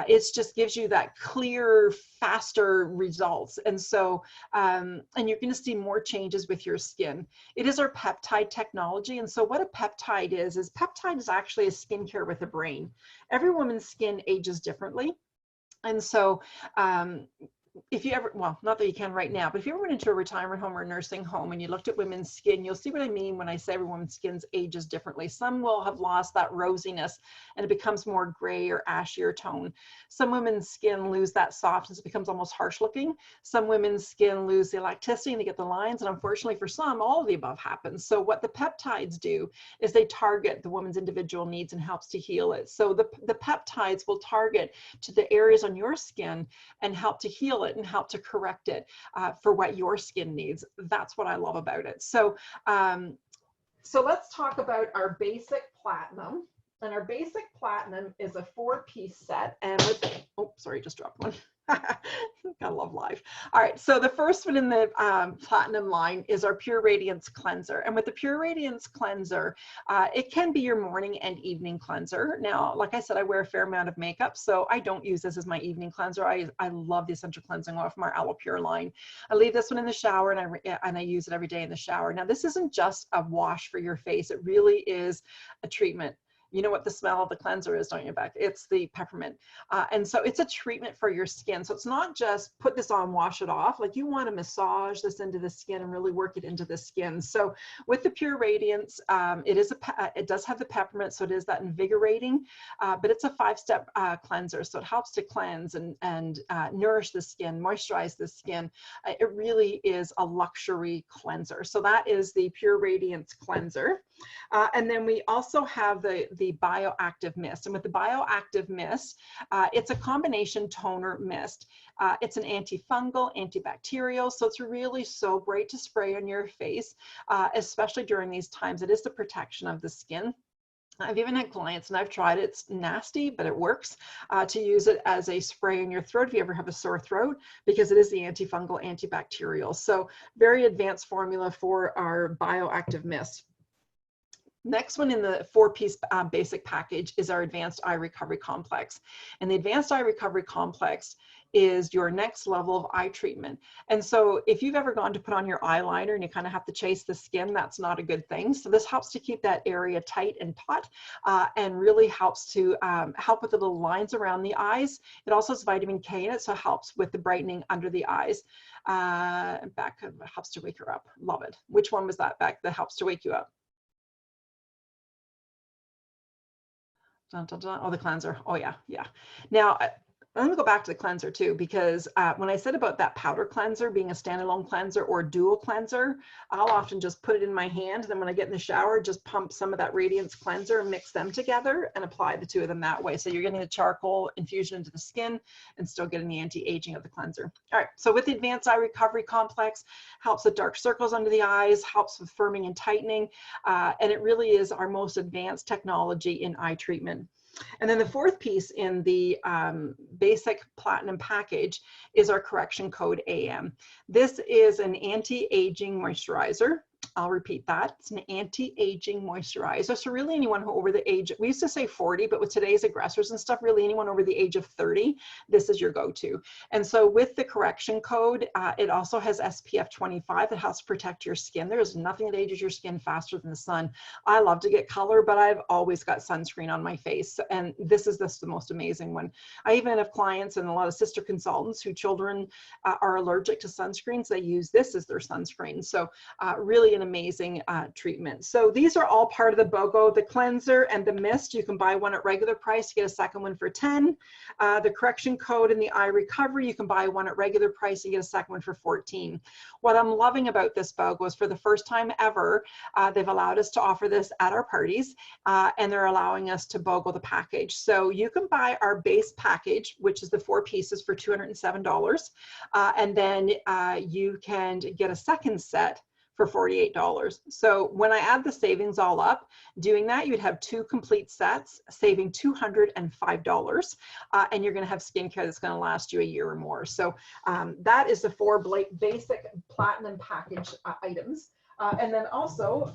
It just gives you that clear, faster results. And so, and you're going to see more changes with your skin. It is our peptide technology. And so what a peptide is peptide is actually a skincare with a brain. Every woman's skin ages differently. And so, if you ever, well, not that you can right now, but if you ever went into a retirement home or a nursing home and you looked at women's skin, you'll see what I mean when I say every woman's skin ages differently. Some will have lost that rosiness and it becomes more gray or ashier tone. Some women's skin lose that softness, it becomes almost harsh looking. Some women's skin lose the elasticity and they get the lines. And unfortunately for some, all of the above happens. So what the peptides do is they target the woman's individual needs and helps to heal it. So the peptides will target to the areas on your skin and help to heal it and help to correct it for what your skin needs. That's what I love about it. So, so let's talk about our basic platinum. And our basic platinum is a 4-piece set. And with, oh, sorry, just dropped one. Gotta love live. All right, so the first one in the platinum line is our Pure Radiance Cleanser. And with the Pure Radiance Cleanser, it can be your morning and evening cleanser. Now, like I said, I wear a fair amount of makeup, so I don't use this as my evening cleanser. I love the essential cleansing oil from our Aloe Pure line. I leave this one in the shower and I use it every day in the shower. Now, this isn't just a wash for your face. It really is a treatment. You know what the smell of the cleanser is, don't you, Beck? It's the peppermint. And so it's a treatment for your skin. So it's not just put this on, wash it off. Like, you want to massage this into the skin and really work it into the skin. So with the Pure Radiance, it does have the peppermint, so it is that invigorating, but it's a 5-step cleanser. So it helps to cleanse and nourish the skin, moisturize the skin. It really is a luxury cleanser. So that is the Pure Radiance Cleanser. And then we also have the bioactive mist. And with the bioactive mist, it's a combination toner mist. It's an antifungal, antibacterial, so it's really so great to spray on your face, especially during these times. It is the protection of the skin. I've even had clients, and I've tried it, it's nasty, but it works, to use it as a spray in your throat if you ever have a sore throat, because it is the antifungal, antibacterial. So very advanced formula for our bioactive mist. Next one in the 4-piece basic package is our Advanced Eye Recovery Complex. And the Advanced Eye Recovery Complex is your next level of eye treatment. And so if you've ever gone to put on your eyeliner and you kind of have to chase the skin, that's not a good thing. So this helps to keep that area tight and taut, and really helps to help with the little lines around the eyes. It also has vitamin K in it, so it helps with the brightening under the eyes. Beck, helps to wake her up. Love it. Which one was that, Beck, that helps to wake you up? Dun, dun, dun. Oh, the cleanser. Oh yeah, yeah. Now, Let me go back to the cleanser too, because when I said about that powder cleanser being a standalone cleanser or dual cleanser, I'll often just put it in my hand. Then when I get in the shower, just pump some of that Radiance cleanser and mix them together and apply the two of them that way. So you're getting the charcoal infusion into the skin and still getting the anti-aging of the cleanser. All right, so with the Advanced Eye Recovery Complex, helps with dark circles under the eyes, helps with firming and tightening, and it really is our most advanced technology in eye treatment. And then the fourth piece in the basic platinum package is our correction code AM. This is an anti-aging moisturizer. I'll repeat that. It's an anti-aging moisturizer. So really anyone who over the age, we used to say 40, but with today's aggressors and stuff, really anyone over the age of 30, this is your go-to. And so with the correction code, it also has SPF 25 that helps protect your skin. There's nothing that ages your skin faster than the sun. I love to get color, but I've always got sunscreen on my face. And this is the most amazing one. I even have clients and a lot of sister consultants who children are allergic to sunscreens. They use this as their sunscreen. So really an amazing treatment. So these are all part of the BOGO, the cleanser and the mist. You can buy one at regular price, you get a second one for 10. The correction code and the eye recovery, you can buy one at regular price and get a second one for 14. What I'm loving about this BOGO is for the first time ever, they've allowed us to offer this at our parties and they're allowing us to BOGO the package. So you can buy our base package, which is the 4 pieces for $207. And then you can get a second set for $48. So when I add the savings all up, doing that, you'd have 2 complete sets, saving $205. And you're going to have skincare that's going to last you a year or more. So that is the 4 basic platinum package items. And then also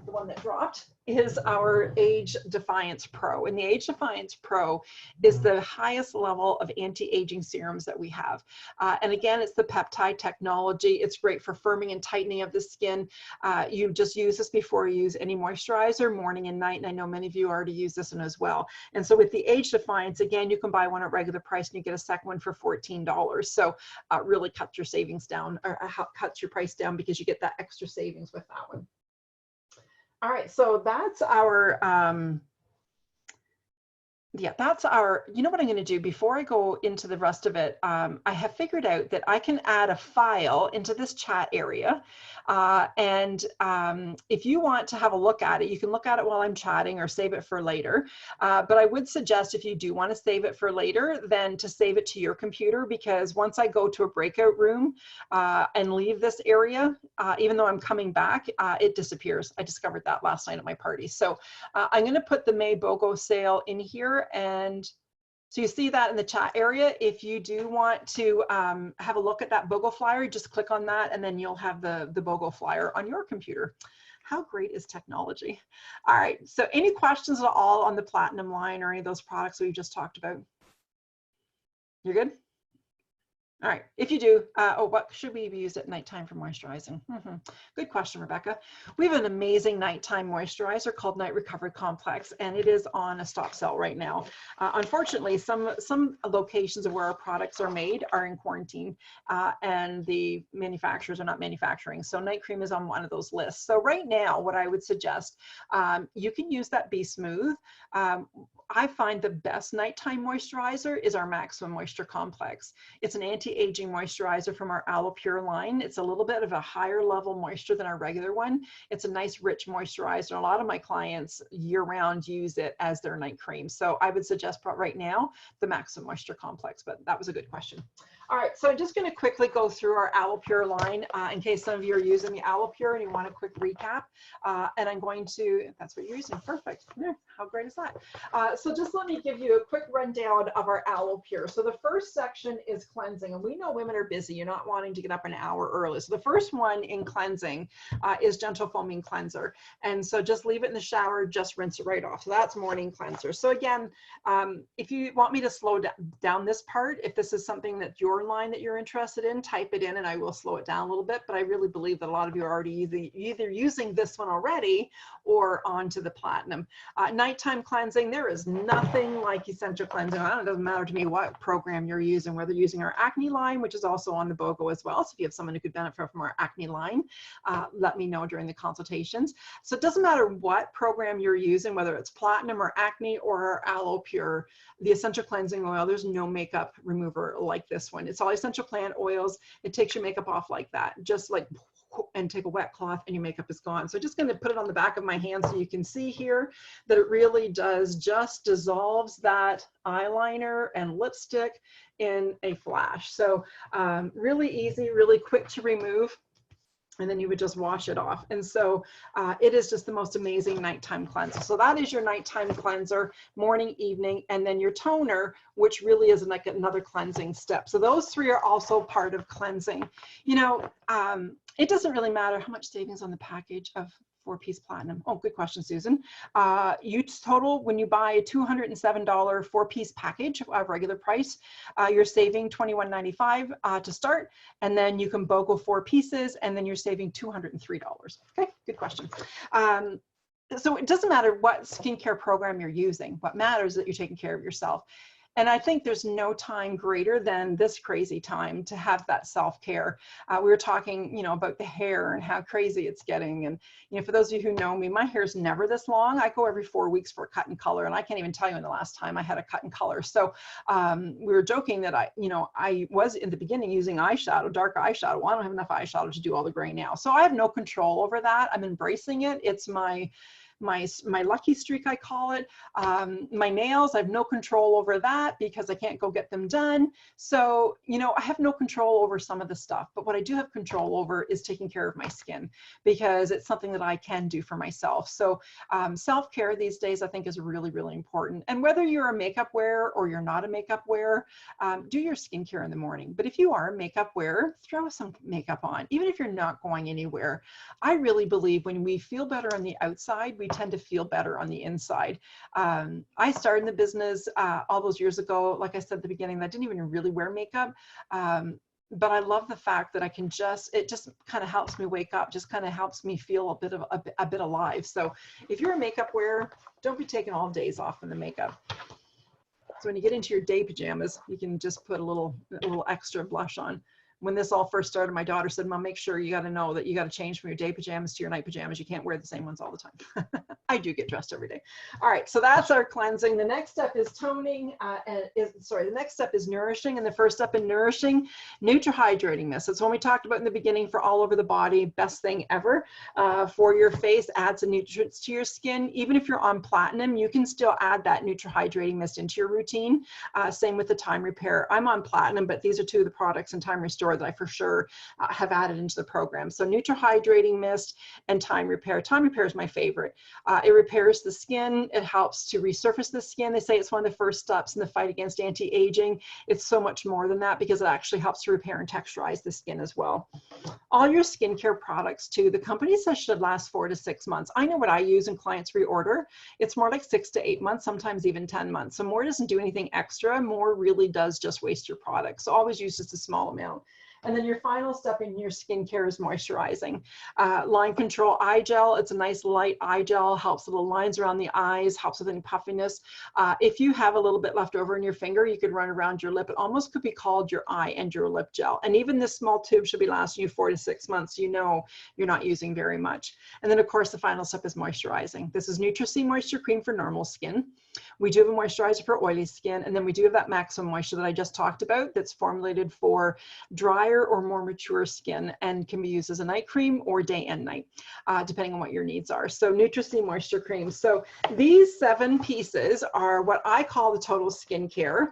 the one that dropped is our Age Defiance Pro. And the Age Defiance Pro is the highest level of anti-aging serums that we have. And again, it's the peptide technology. It's great for firming and tightening of the skin. You just use this before you use any moisturizer, morning and night. And I know many of you already use this one as well. And so with the Age Defiance, again, you can buy one at regular price and you get a second one for $14. So really cuts your savings down, or cuts your price down, because you get that extra savings with that one. All right, so that's our, you know what I'm going to do before I go into the rest of it, I have figured out that I can add a file into this chat area. If you want to have a look at it, you can look at it while I'm chatting or save it for later. But I would suggest, if you do want to save it for later, then to save it to your computer, because once I go to a breakout room and leave this area, even though I'm coming back, it disappears. I discovered that last night at my party. So I'm going to put the May BOGO sale in here. And so you see that in the chat area. If you do want to have a look at that BOGO flyer, just click on that and then you'll have the BOGO flyer on your computer. How great is technology? All right, so any questions at all on the Platinum line or any of those products we just talked about? You're good? All right, if you do, what should we be used at nighttime for moisturizing? Good question, Rebecca. We have an amazing nighttime moisturizer called Night Recovery Complex, and it is on a stop sale right now. Unfortunately, some locations of where our products are made are in quarantine, and the manufacturers are not manufacturing. So night cream is on one of those lists. So right now, what I would suggest, you can use that Be Smooth. I find the best nighttime moisturizer is our Maximum Moisture Complex. It's an anti-aging moisturizer from our Aloe Pure line. It's a little bit of a higher level moisture than our regular one. It's a nice rich moisturizer. And a lot of my clients year round use it as their night cream. So I would suggest right now the Maximum Moisture Complex, but that was a good question. All right, so I'm just going to quickly go through our Aloe Pure line in case some of you are using the Aloe Pure and you want a quick recap. And I'm going to, if that's what you're using, perfect. Yeah, how great is that? So just let me give you a quick rundown of our Aloe Pure. So the first section is cleansing, and we know women are busy. You're not wanting to get up an hour early. So the first one in cleansing is Gentle Foaming Cleanser. And so just leave it in the shower, just rinse it right off. So that's morning cleanser. So again, if you want me to slow down this part, if this is something that your line that you're interested in, type it in and I will slow it down a little bit. But I really believe that a lot of you are already either using this one already or onto the Platinum. Nighttime cleansing, there is is nothing like essential cleansing. It doesn't matter to me what program you're using, whether you're using our acne line, which is also on the BOGO as well. So if you have someone who could benefit from our acne line, let me know during the consultations. So it doesn't matter what program you're using, whether it's platinum or acne or our aloe pure, the essential cleansing oil, there's no makeup remover like this one. It's all essential plant oils. It takes your makeup off like that, just like, and take a wet cloth and your makeup is gone. So just going to put it on the back of my hand so you can see here that it really does just dissolves that eyeliner and lipstick in a flash. So really easy, really quick to remove. And then you would just wash it off. And so it is just the most amazing nighttime cleanser. So that is your nighttime cleanser, morning, evening, and then your toner, which really is like another cleansing step. So those three are also part of cleansing. You know, it doesn't really matter how much savings on the package of 4-piece platinum. Oh, good question, Susan. You total, when you buy a $207 4-piece package of regular price, you're saving $21.95 to start, and then you can BOGO 4 pieces, and then you're saving $203. Okay, good question. So it doesn't matter what skincare program you're using. What matters is that you're taking care of yourself. And I think there's no time greater than this crazy time to have that self-care. We were talking, you know, about the hair and how crazy it's getting. And, you know, for those of you who know me, my hair's never this long. I go every 4 weeks for a cut and color, and I can't even tell you when the last time I had a cut and color. So we were joking that I was in the beginning using eyeshadow, dark eyeshadow. Well, I don't have enough eyeshadow to do all the gray now. So I have no control over that. I'm embracing it. It's my lucky streak, I call it. My nails, I have no control over that because I can't go get them done. So, you know, I have no control over some of the stuff, but what I do have control over is taking care of my skin because it's something that I can do for myself. So self-care these days, I think, is really, really important. And whether you're a makeup wearer or you're not a makeup wearer, do your skincare in the morning. But if you are a makeup wearer, throw some makeup on, even if you're not going anywhere. I really believe when we feel better on the outside, we tend to feel better on the inside. I started in the business all those years ago, like I said at the beginning, that I didn't even really wear makeup. But I love the fact that I can it just kind of helps me wake up, just kind of helps me feel a bit alive. So if you're a makeup wearer, don't be taking all days off from the makeup. So when you get into your day pajamas, you can just put a little extra blush on. When this all first started, my daughter said, Mom, make sure you got to know that you got to change from your day pajamas to your night pajamas. You can't wear the same ones all the time. I do get dressed every day. All right, so that's our cleansing. The next step is toning. The next step is nourishing. And the first step in nourishing, Nutra-Hydrating Mist. It's one we talked about in the beginning for all over the body. Best thing ever for your face. Adds the nutrients to your skin. Even if you're on platinum, you can still add that Nutra-Hydrating Mist into your routine. Same with the Time Repair. I'm on platinum, but these are two of the products in Time Restore that I for sure have added into the program. So Nutra-Hydrating Mist and Time Repair. Time Repair is my favorite. It repairs the skin. It helps to resurface the skin. They say it's one of the first steps in the fight against anti-aging. It's so much more than that because it actually helps to repair and texturize the skin as well. All your skincare products too, the company says should last 4 to 6 months. I know what I use and clients reorder. It's more like 6 to 8 months, sometimes even 10 months. So more doesn't do anything extra. More really does just waste your product. So always use just a small amount. And then your final step in your skincare is moisturizing. Line Control Eye Gel, it's a nice light eye gel, helps with the lines around the eyes, helps with any puffiness. If you have a little bit left over in your finger, you could run around your lip. It almost could be called your eye and your lip gel. And even this small tube should be lasting you 4 to 6 months. You know you're not using very much. And then of course, the final step is moisturizing. This is Nutra-C Moisture Cream for normal skin. We do have a moisturizer for oily skin. And then we do have that Maximum Moisture that I just talked about that's formulated for drier or more mature skin and can be used as a night cream or day and night, depending on what your needs are. So Nutra-C Moisture Cream. So these 7 pieces are what I call the total skincare.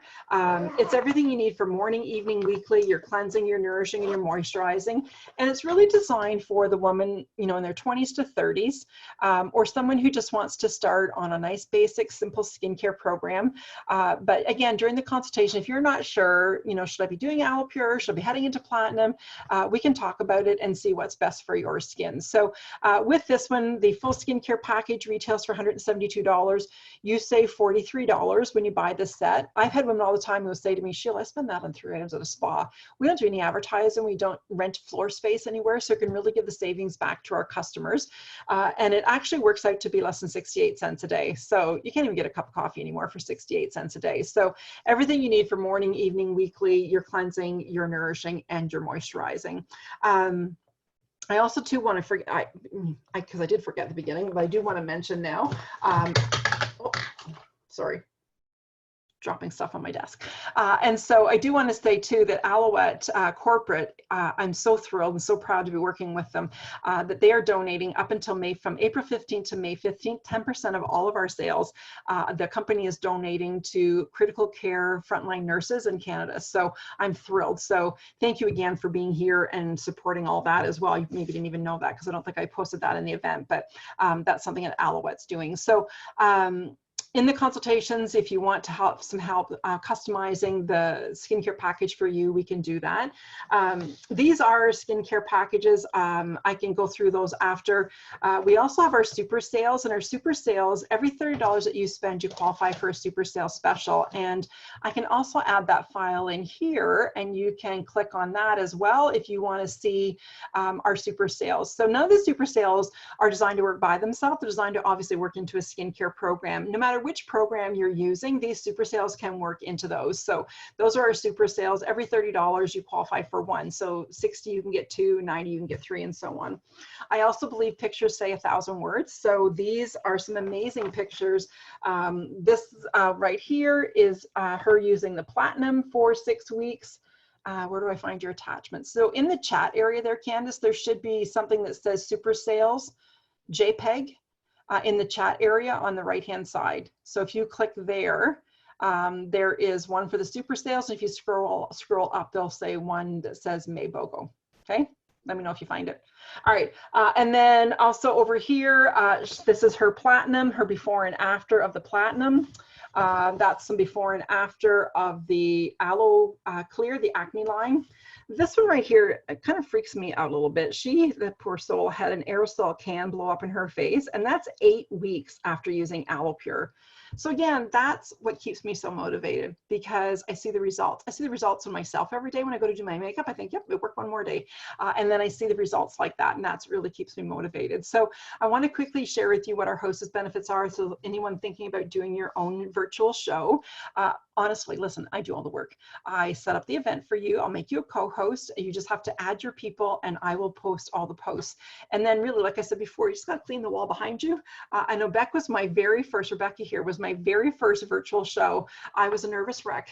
It's everything you need for morning, evening, weekly, your cleansing, your nourishing, and your moisturizing. And it's really designed for the woman, you know, in their 20s to 30s, or someone who just wants to start on a nice, basic, simple skincare program. But again, during the consultation, if you're not sure, you know, should I be doing Aloe Pure? Should I be heading into platinum? We can talk about it and see what's best for your skin. So with this one, the full skincare package retails for $172. You save $43 when you buy this set. I've had women all the time who will say to me, Sheila, I spend that on 3 items at a spa. We don't do any advertising. We don't rent floor space anywhere. So it can really give the savings back to our customers. And it actually works out to be less than 68 cents a day. So you can't even get a cup of coffee anymore for 68 cents a day. So everything you need for morning, evening, weekly, your cleansing, your nourishing, and your moisturizing. I also too want to forget, because I did forget at the beginning, but I do want to mention now, oh, sorry, dropping stuff on my desk. And so I do want to say too that Alouette Corporate, I'm so thrilled and so proud to be working with them, that they are donating up until from April 15th to May 15th, 10% of all of our sales. The company is donating to critical care frontline nurses in Canada. So I'm thrilled. So thank you again for being here and supporting all that as well. You maybe didn't even know that because I don't think I posted that in the event, but that's something that Alouette's doing. So in the consultations, if you want to have some help customizing the skincare package for you, we can do that. These are skincare packages. I can go through those after. We also have our super sales, and our super sales, every $30 that you spend, you qualify for a super sale special. And I can also add that file in here, and you can click on that as well if you want to see our super sales. So none of the super sales are designed to work by themselves. They're designed to obviously work into a skincare program. No matter which program you're using, these super sales can work into those. So those are our super sales. Every $30 you qualify for one. So 60 you can get 2, 90 you can get 3, and so on. I also believe pictures say 1,000 words. So these are some amazing pictures. This right here is her using the platinum for 6 weeks. Where do I find your attachments? So in the chat area there, Candace, there should be something that says super sales JPEG. In the chat area on the right hand side. So if you click there, there is one for the super sales. And if you scroll up, they'll say one that says Maybogo. Okay, let me know if you find it. All right, and then also over here, this is her platinum, her before and after of the platinum. That's some before and after of the Aloe Clear, the acne line. This one right here, it kind of freaks me out a little bit. The poor soul, had an aerosol can blow up in her face, and that's 8 weeks after using Aloe Pure. So again, that's what keeps me so motivated, because I see the results. I see the results in myself every day when I go to do my makeup. I think, yep, it worked one more day. And then I see the results like that, and that's really keeps me motivated. So I want to quickly share with you what our Hostess benefits are. So anyone thinking about doing your own virtual show, honestly, listen, I do all the work. I set up the event for you. I'll make you a co-host. You just have to add your people, and I will post all the posts. And then really, like I said before, you just got to clean the wall behind you. I know Beck was my very first, Rebecca here was my very first virtual show. I was a nervous wreck.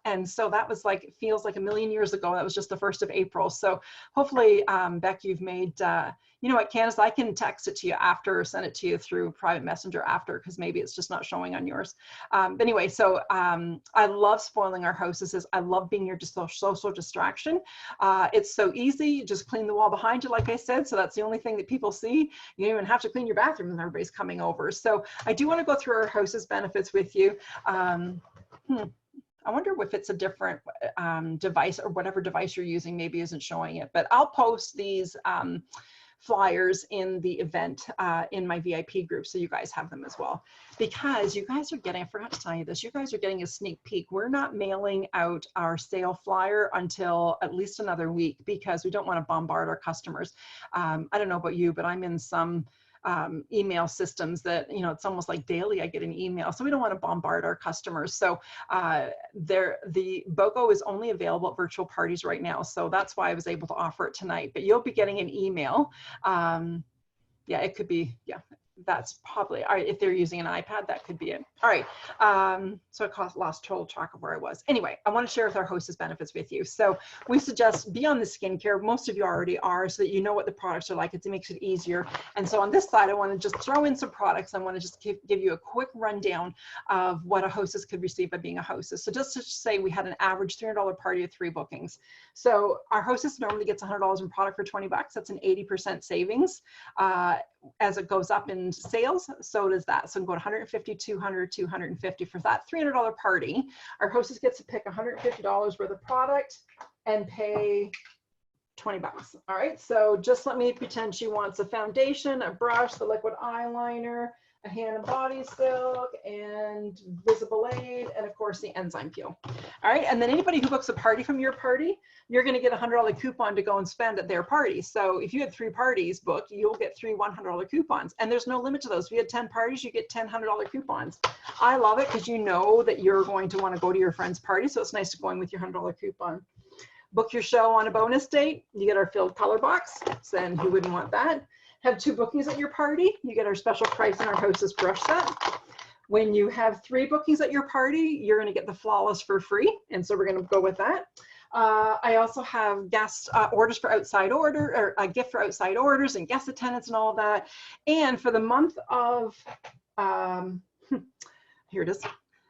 And so that was like, feels like a million years ago. That was just the 1st of April. So hopefully, Beck, you've made, you know what, Candace, I can text it to you after or send it to you through private messenger after, because maybe it's just not showing on yours. But anyway, so I love spoiling our hostesses. I love being your social distraction. It's so easy. Just clean the wall behind you, like I said. So that's the only thing that people see. You don't even have to clean your bathroom when everybody's coming over. So I do want to go through our hostess benefits with you. I wonder if it's a different device, or whatever device you're using maybe isn't showing it, but I'll post these flyers in the event in my VIP group, so you guys have them as well. Because you guys are getting, I forgot to tell you this, you guys are getting a sneak peek. We're not mailing out our sale flyer until at least another week, because we don't want to bombard our customers. I don't know about you, but I'm in some email systems that, you know, it's almost like daily I get an email. So we don't want to bombard our customers. So the BOGO is only available at virtual parties right now. So that's why I was able to offer it tonight. But you'll be getting an email. Yeah, it could be, yeah. That's probably, all right, if they're using an iPad, that could be it. All right, so I lost total track of where I was. Anyway, I want to share with our hostess benefits with you. So we suggest beyond the skincare, most of you already are, so that you know what the products are like. It makes it easier. And so on this side, I want to just throw in some products. I want to just give you a quick rundown of what a hostess could receive by being a hostess. So just to say, we had an average $300 party of 3 bookings. So our hostess normally gets $100 in product for 20 bucks. That's an 80% savings. As it goes up in sales, so does that. So go to 150, 200, 250 for that $300 party. Our hostess gets to pick $150 worth of product and pay 20 bucks. All right. So just let me pretend she wants a foundation, a brush, the liquid eyeliner, a hand and body silk, and visible aid, and of course the enzyme peel. All right, and then anybody who books a party from your party, you're going to get a $100 coupon to go and spend at their party. So if you had 3 parties booked, you'll get 3 $100 coupons, and there's no limit to those. If you had 10 parties, you get 10 $100 coupons. I love it because you know that you're going to want to go to your friend's party, so it's nice to go in with your $100 coupon. Book your show on a bonus date, you get our filled color box, so then who wouldn't want that? Have 2 bookings at your party, you get our special price on our Hostess brush set. When you have 3 bookings at your party, you're going to get the flawless for free, and so we're going to go with that. I also have guest orders for outside order, or a gift for outside orders and guest attendance and all of that. And for the month of, here it is,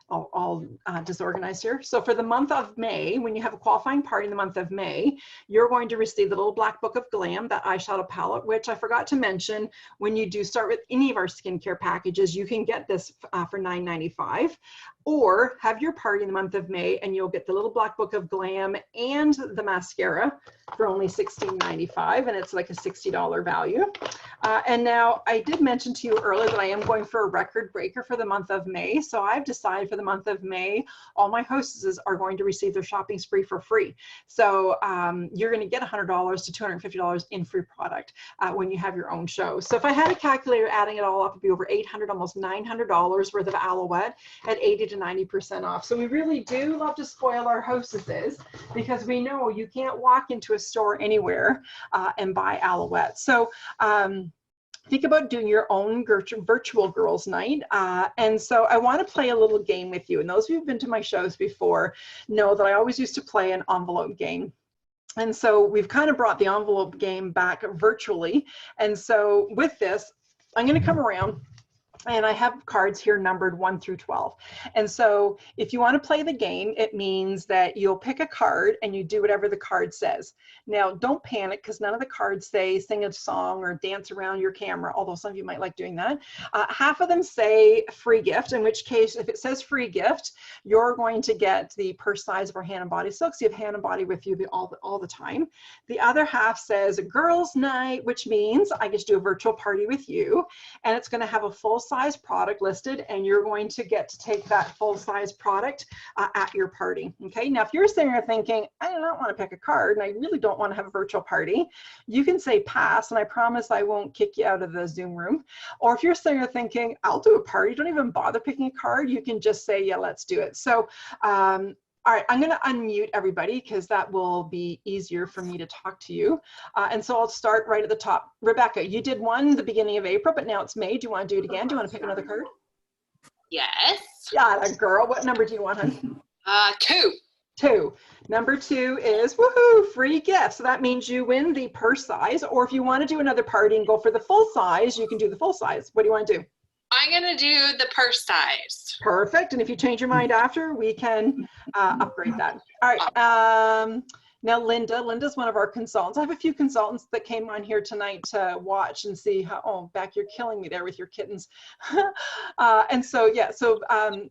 all disorganized here. So for the month of May, when you have a qualifying party in the month of May, you're going to receive the little black book of glam, that eyeshadow palette, which I forgot to mention, when you do start with any of our skincare packages, you can get this for $9.95. Or have your party in the month of May and you'll get the little black book of glam and the mascara for only $16.95, and it's like a $60 value. And now I did mention to you earlier that I am going for a record breaker for the month of May. So I've decided for the month of May, all my hostesses are going to receive their shopping spree for free. So you're going to get $100 to $250 in free product when you have your own show. So if I had a calculator, adding it all up, it'd be over $800, almost $900 worth of Alouette at 80 to 90% off. So we really do love to spoil our hostesses, because we know you can't walk into a store anywhere and buy Alouette. So think about doing your own virtual girls night. And so I want to play a little game with you. And those of you who've been to my shows before know that I always used to play an envelope game. And so we've kind of brought the envelope game back virtually. And so with this, I'm going to come around, and I have cards here numbered 1 through 12. And so if you want to play the game, it means that you'll pick a card and you do whatever the card says. Now, don't panic, because none of the cards say sing a song or dance around your camera, although some of you might like doing that. Half of them say free gift, in which case, if it says free gift, you're going to get the purse size of our Hand and Body Silks. You have Hand and Body with you all the time. The other half says girls night, which means I get to do a virtual party with you, and it's going to have a full size product listed, and you're going to get to take that full size product at your party. Okay, now if you're sitting there thinking, I don't want to pick a card and I really don't want to have a virtual party, you can say pass, and I promise I won't kick you out of the Zoom room. Or if you're sitting there thinking, I'll do a party, don't even bother picking a card, you can just say, yeah, let's do it. So all right, I'm going to unmute everybody because that will be easier for me to talk to you. And so I'll start right at the top. Rebecca, you did one the beginning of April, but now it's May. Do you want to do it again? Do you want to pick another card? Yes. Yeah, girl. What number do you want, hon? 2. 2. Number 2 is woohoo, free gift. So that means you win the purse size, or if you want to do another party and go for the full size, you can do the full size. What do you want to do? I'm going to do the purse size. Perfect. And if you change your mind after, we can upgrade that. All right. Now, Linda's one of our consultants. I have a few consultants that came on here tonight to watch and see how, oh, Beck, you're killing me there with your kittens. And so, yeah, so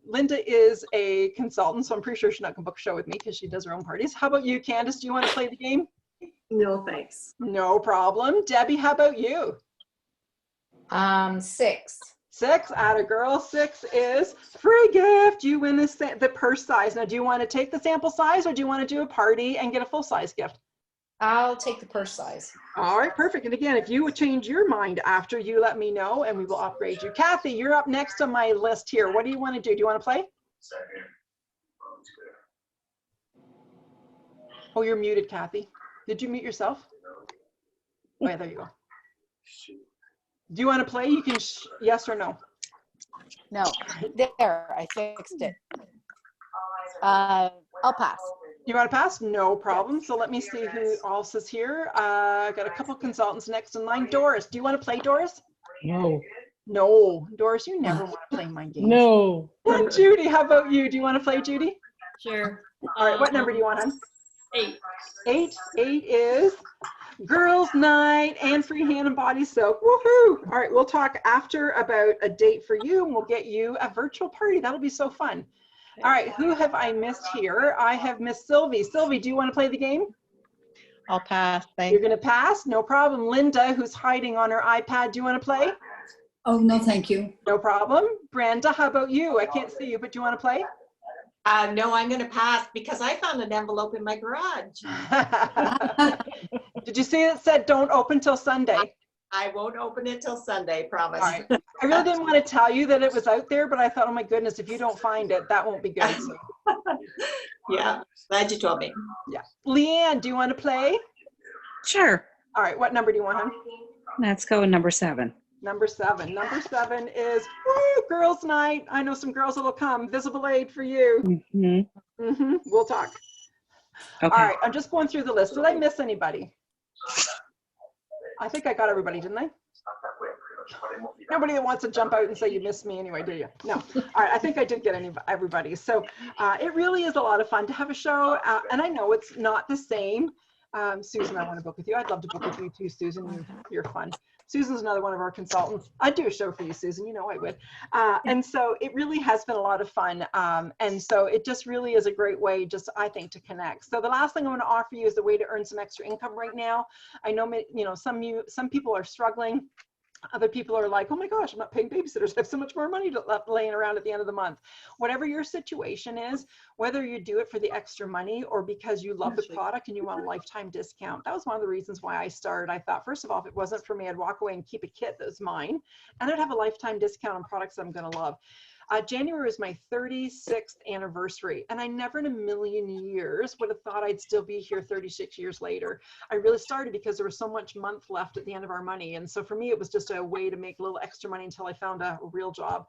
Linda is a consultant, so I'm pretty sure she's not going to book a show with me because she does her own parties. How about you, Candace? Do you want to play the game? No, thanks. No problem. Debbie, how about you? 6. 6, atta girl. 6 is free gift. You win the purse size. Now, do you want to take the sample size, or do you want to do a party and get a full size gift? I'll take the purse size. All right, perfect. And again, if you would change your mind after, you let me know and we will upgrade you. Kathy, you're up next on my list here. What do you want to do? Do you want to play? Oh, you're muted, Kathy. Did you mute yourself? Oh, yeah, there you go. Do you want to play? You can, yes or no? No, there, I fixed it. I'll pass. You want to pass? No problem. So let me see who else is here. I've got a couple consultants next in line. Doris, do you want to play, Doris? No. No, Doris, you never want to play my games. No. Judy, how about you? Do you want to play, Judy? Sure. All right, what number do you want, hon? 8. 8. 8 is girls night and free Hand and Body Silk. Woohoo! All right, we'll talk after about a date for you, and we'll get you a virtual party. That'll be so fun. All right, who have I missed here? I have missed Sylvie. Sylvie, do you want to play the game? I'll pass. Thanks. You're going to pass? No problem. Linda, who's hiding on her iPad, do you want to play? Oh, no, thank you. No problem. Brenda, how about you? I can't see you, but do you want to play? No, I'm going to pass because I found an envelope in my garage. Did you see it said don't open till Sunday? I won't open it till Sunday, promise. All right. I really didn't want to tell you that it was out there, but I thought, oh my goodness, if you don't find it, that won't be good. So. Yeah, glad you told me. Yeah. Leanne, do you want to play? Sure. All right. What number do you want, hon? Let's go with number 7. Number 7. Number 7 is woo, girls' night. I know some girls that'll come. Visible aid for you. We'll talk. Okay. All right. I'm just going through the list. Did I miss anybody? I think I got everybody, didn't I? Nobody that wants to jump out and say you missed me anyway, do you? No. All right, I think I did get everybody. So it really is a lot of fun to have a show. And I know it's not the same. Susan, I want to book with you. I'd love to book with you too, Susan. You're fun. Susan's another one of our consultants. I'd do a show for you, Susan. You know I would. And so it really has been a lot of fun. And so it just really is a great way, just I think, to connect. So the last thing I want to offer you is a way to earn some extra income right now. I know, you know, some people are struggling. Other people are like, oh my gosh, I'm not paying babysitters. I have so much more money laying around at the end of the month. Whatever your situation is, whether you do it for the extra money or because you love the product and you want a lifetime discount. That was one of the reasons why I started. I thought, first of all, if it wasn't for me, I'd walk away and keep a kit that was mine. And I'd have a lifetime discount on products that I'm going to love. January was my 36th anniversary, and I never in a million years would have thought I'd still be here 36 years later. I really started because there was so much month left at the end of our money. And so for me, it was just a way to make a little extra money until I found a real job.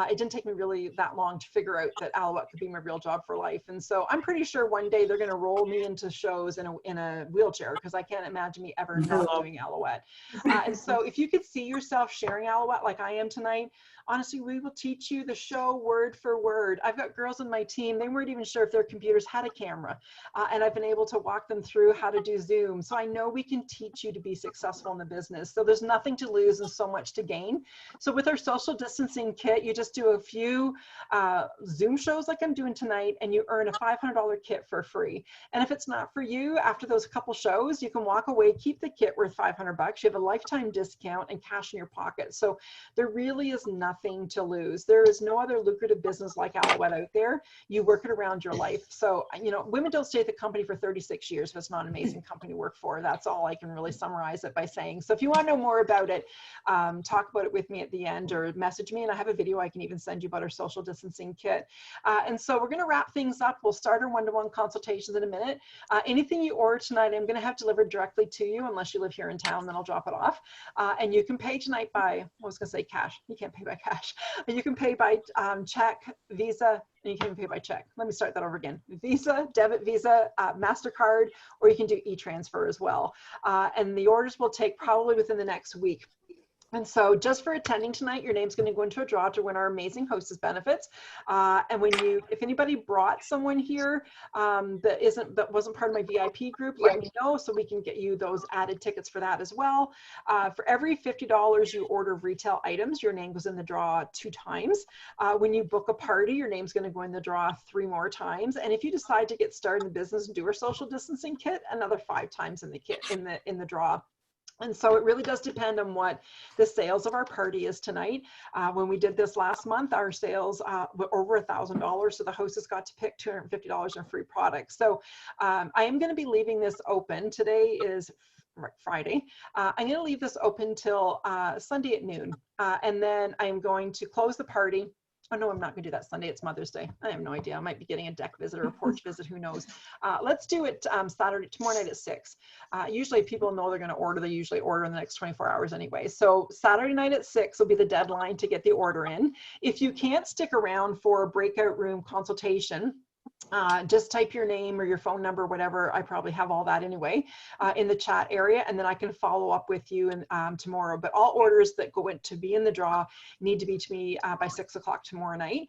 It didn't take me really that long to figure out that Alouette could be my real job for life. And so I'm pretty sure one day they're going to roll me into shows in a wheelchair, because I can't imagine me ever not doing Alouette. And so if you could see yourself sharing Alouette like I am tonight, honestly, we will teach you the show word for word. I've got girls on my team, they weren't even sure if their computers had a camera. And I've been able to walk them through how to do Zoom. So I know we can teach you to be successful in the business. So there's nothing to lose and so much to gain. So with our social distancing kit, you just do a few Zoom shows like I'm doing tonight, and you earn a $500 kit for free. And if it's not for you, after those couple shows, you can walk away, keep the kit worth $500. You have a lifetime discount and cash in your pocket. So there really is nothing to lose. There is no other lucrative business like Alouette out there. You work it around your life. So, you know, women don't stay at the company for 36 years if it's not an amazing company to work for. That's all I can really summarize it by saying. So if you want to know more about it, talk about it with me at the end or message me, and I have a video I can even send you about our social distancing kit. And so we're going to wrap things up. We'll start our one-to-one consultations in a minute. Anything you order tonight, I'm going to have delivered directly to you, unless you live here in town, then I'll drop it off. And you can pay tonight by, I was going to say cash. You can't pay by cash. You can pay by check, Visa, and you can even pay by check. Let me start that over again. Visa, debit, Visa, MasterCard, or you can do e-transfer as well. And the orders will take probably within the next week. And so just for attending tonight, your name's going to go into a draw to win our amazing Hostess benefits. And if anybody brought someone here that wasn't part of my VIP group, let me know so we can get you those added tickets for that as well. For every $50 you order of retail items, your name goes in the draw 2 times. When you book a party, your name's going to go in the draw 3 more times. And if you decide to get started in the business and do our social distancing kit, another 5 times in the kit in the draw. And so it really does depend on what the sales of our party is tonight. When we did this last month, our sales were over $1,000. So the hostess got to pick $250 in free products. So I am going to be leaving this open. Today is Friday. I'm going to leave this open till Sunday at noon. And then I'm going to close the party. Oh, no, I'm not going to do that Sunday. It's Mother's Day. I have no idea. I might be getting a deck visit or a porch visit. Who knows? Let's do it tomorrow night at 6. Usually people know they're going to order. They usually order in the next 24 hours anyway. So Saturday night at 6 will be the deadline to get the order in. If you can't stick around for a breakout room consultation, just type your name or your phone number, whatever. I probably have all that anyway in the chat area, and then I can follow up with you tomorrow. But all orders that go in to be in the draw need to be to me by 6 o'clock tomorrow night.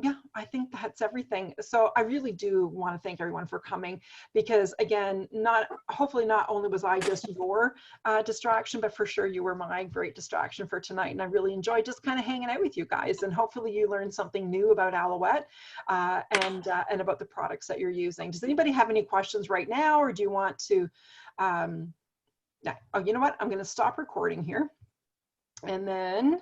Yeah, I think that's everything. So I really do want to thank everyone for coming, because again, hopefully not only was I just your distraction, but for sure you were my great distraction for tonight. And I really enjoyed just kind of hanging out with you guys. And hopefully you learned something new about Alouette and about the products that you're using. Does anybody have any questions right now, or do you want to, yeah. Oh, you know what? I'm going to stop recording here. And then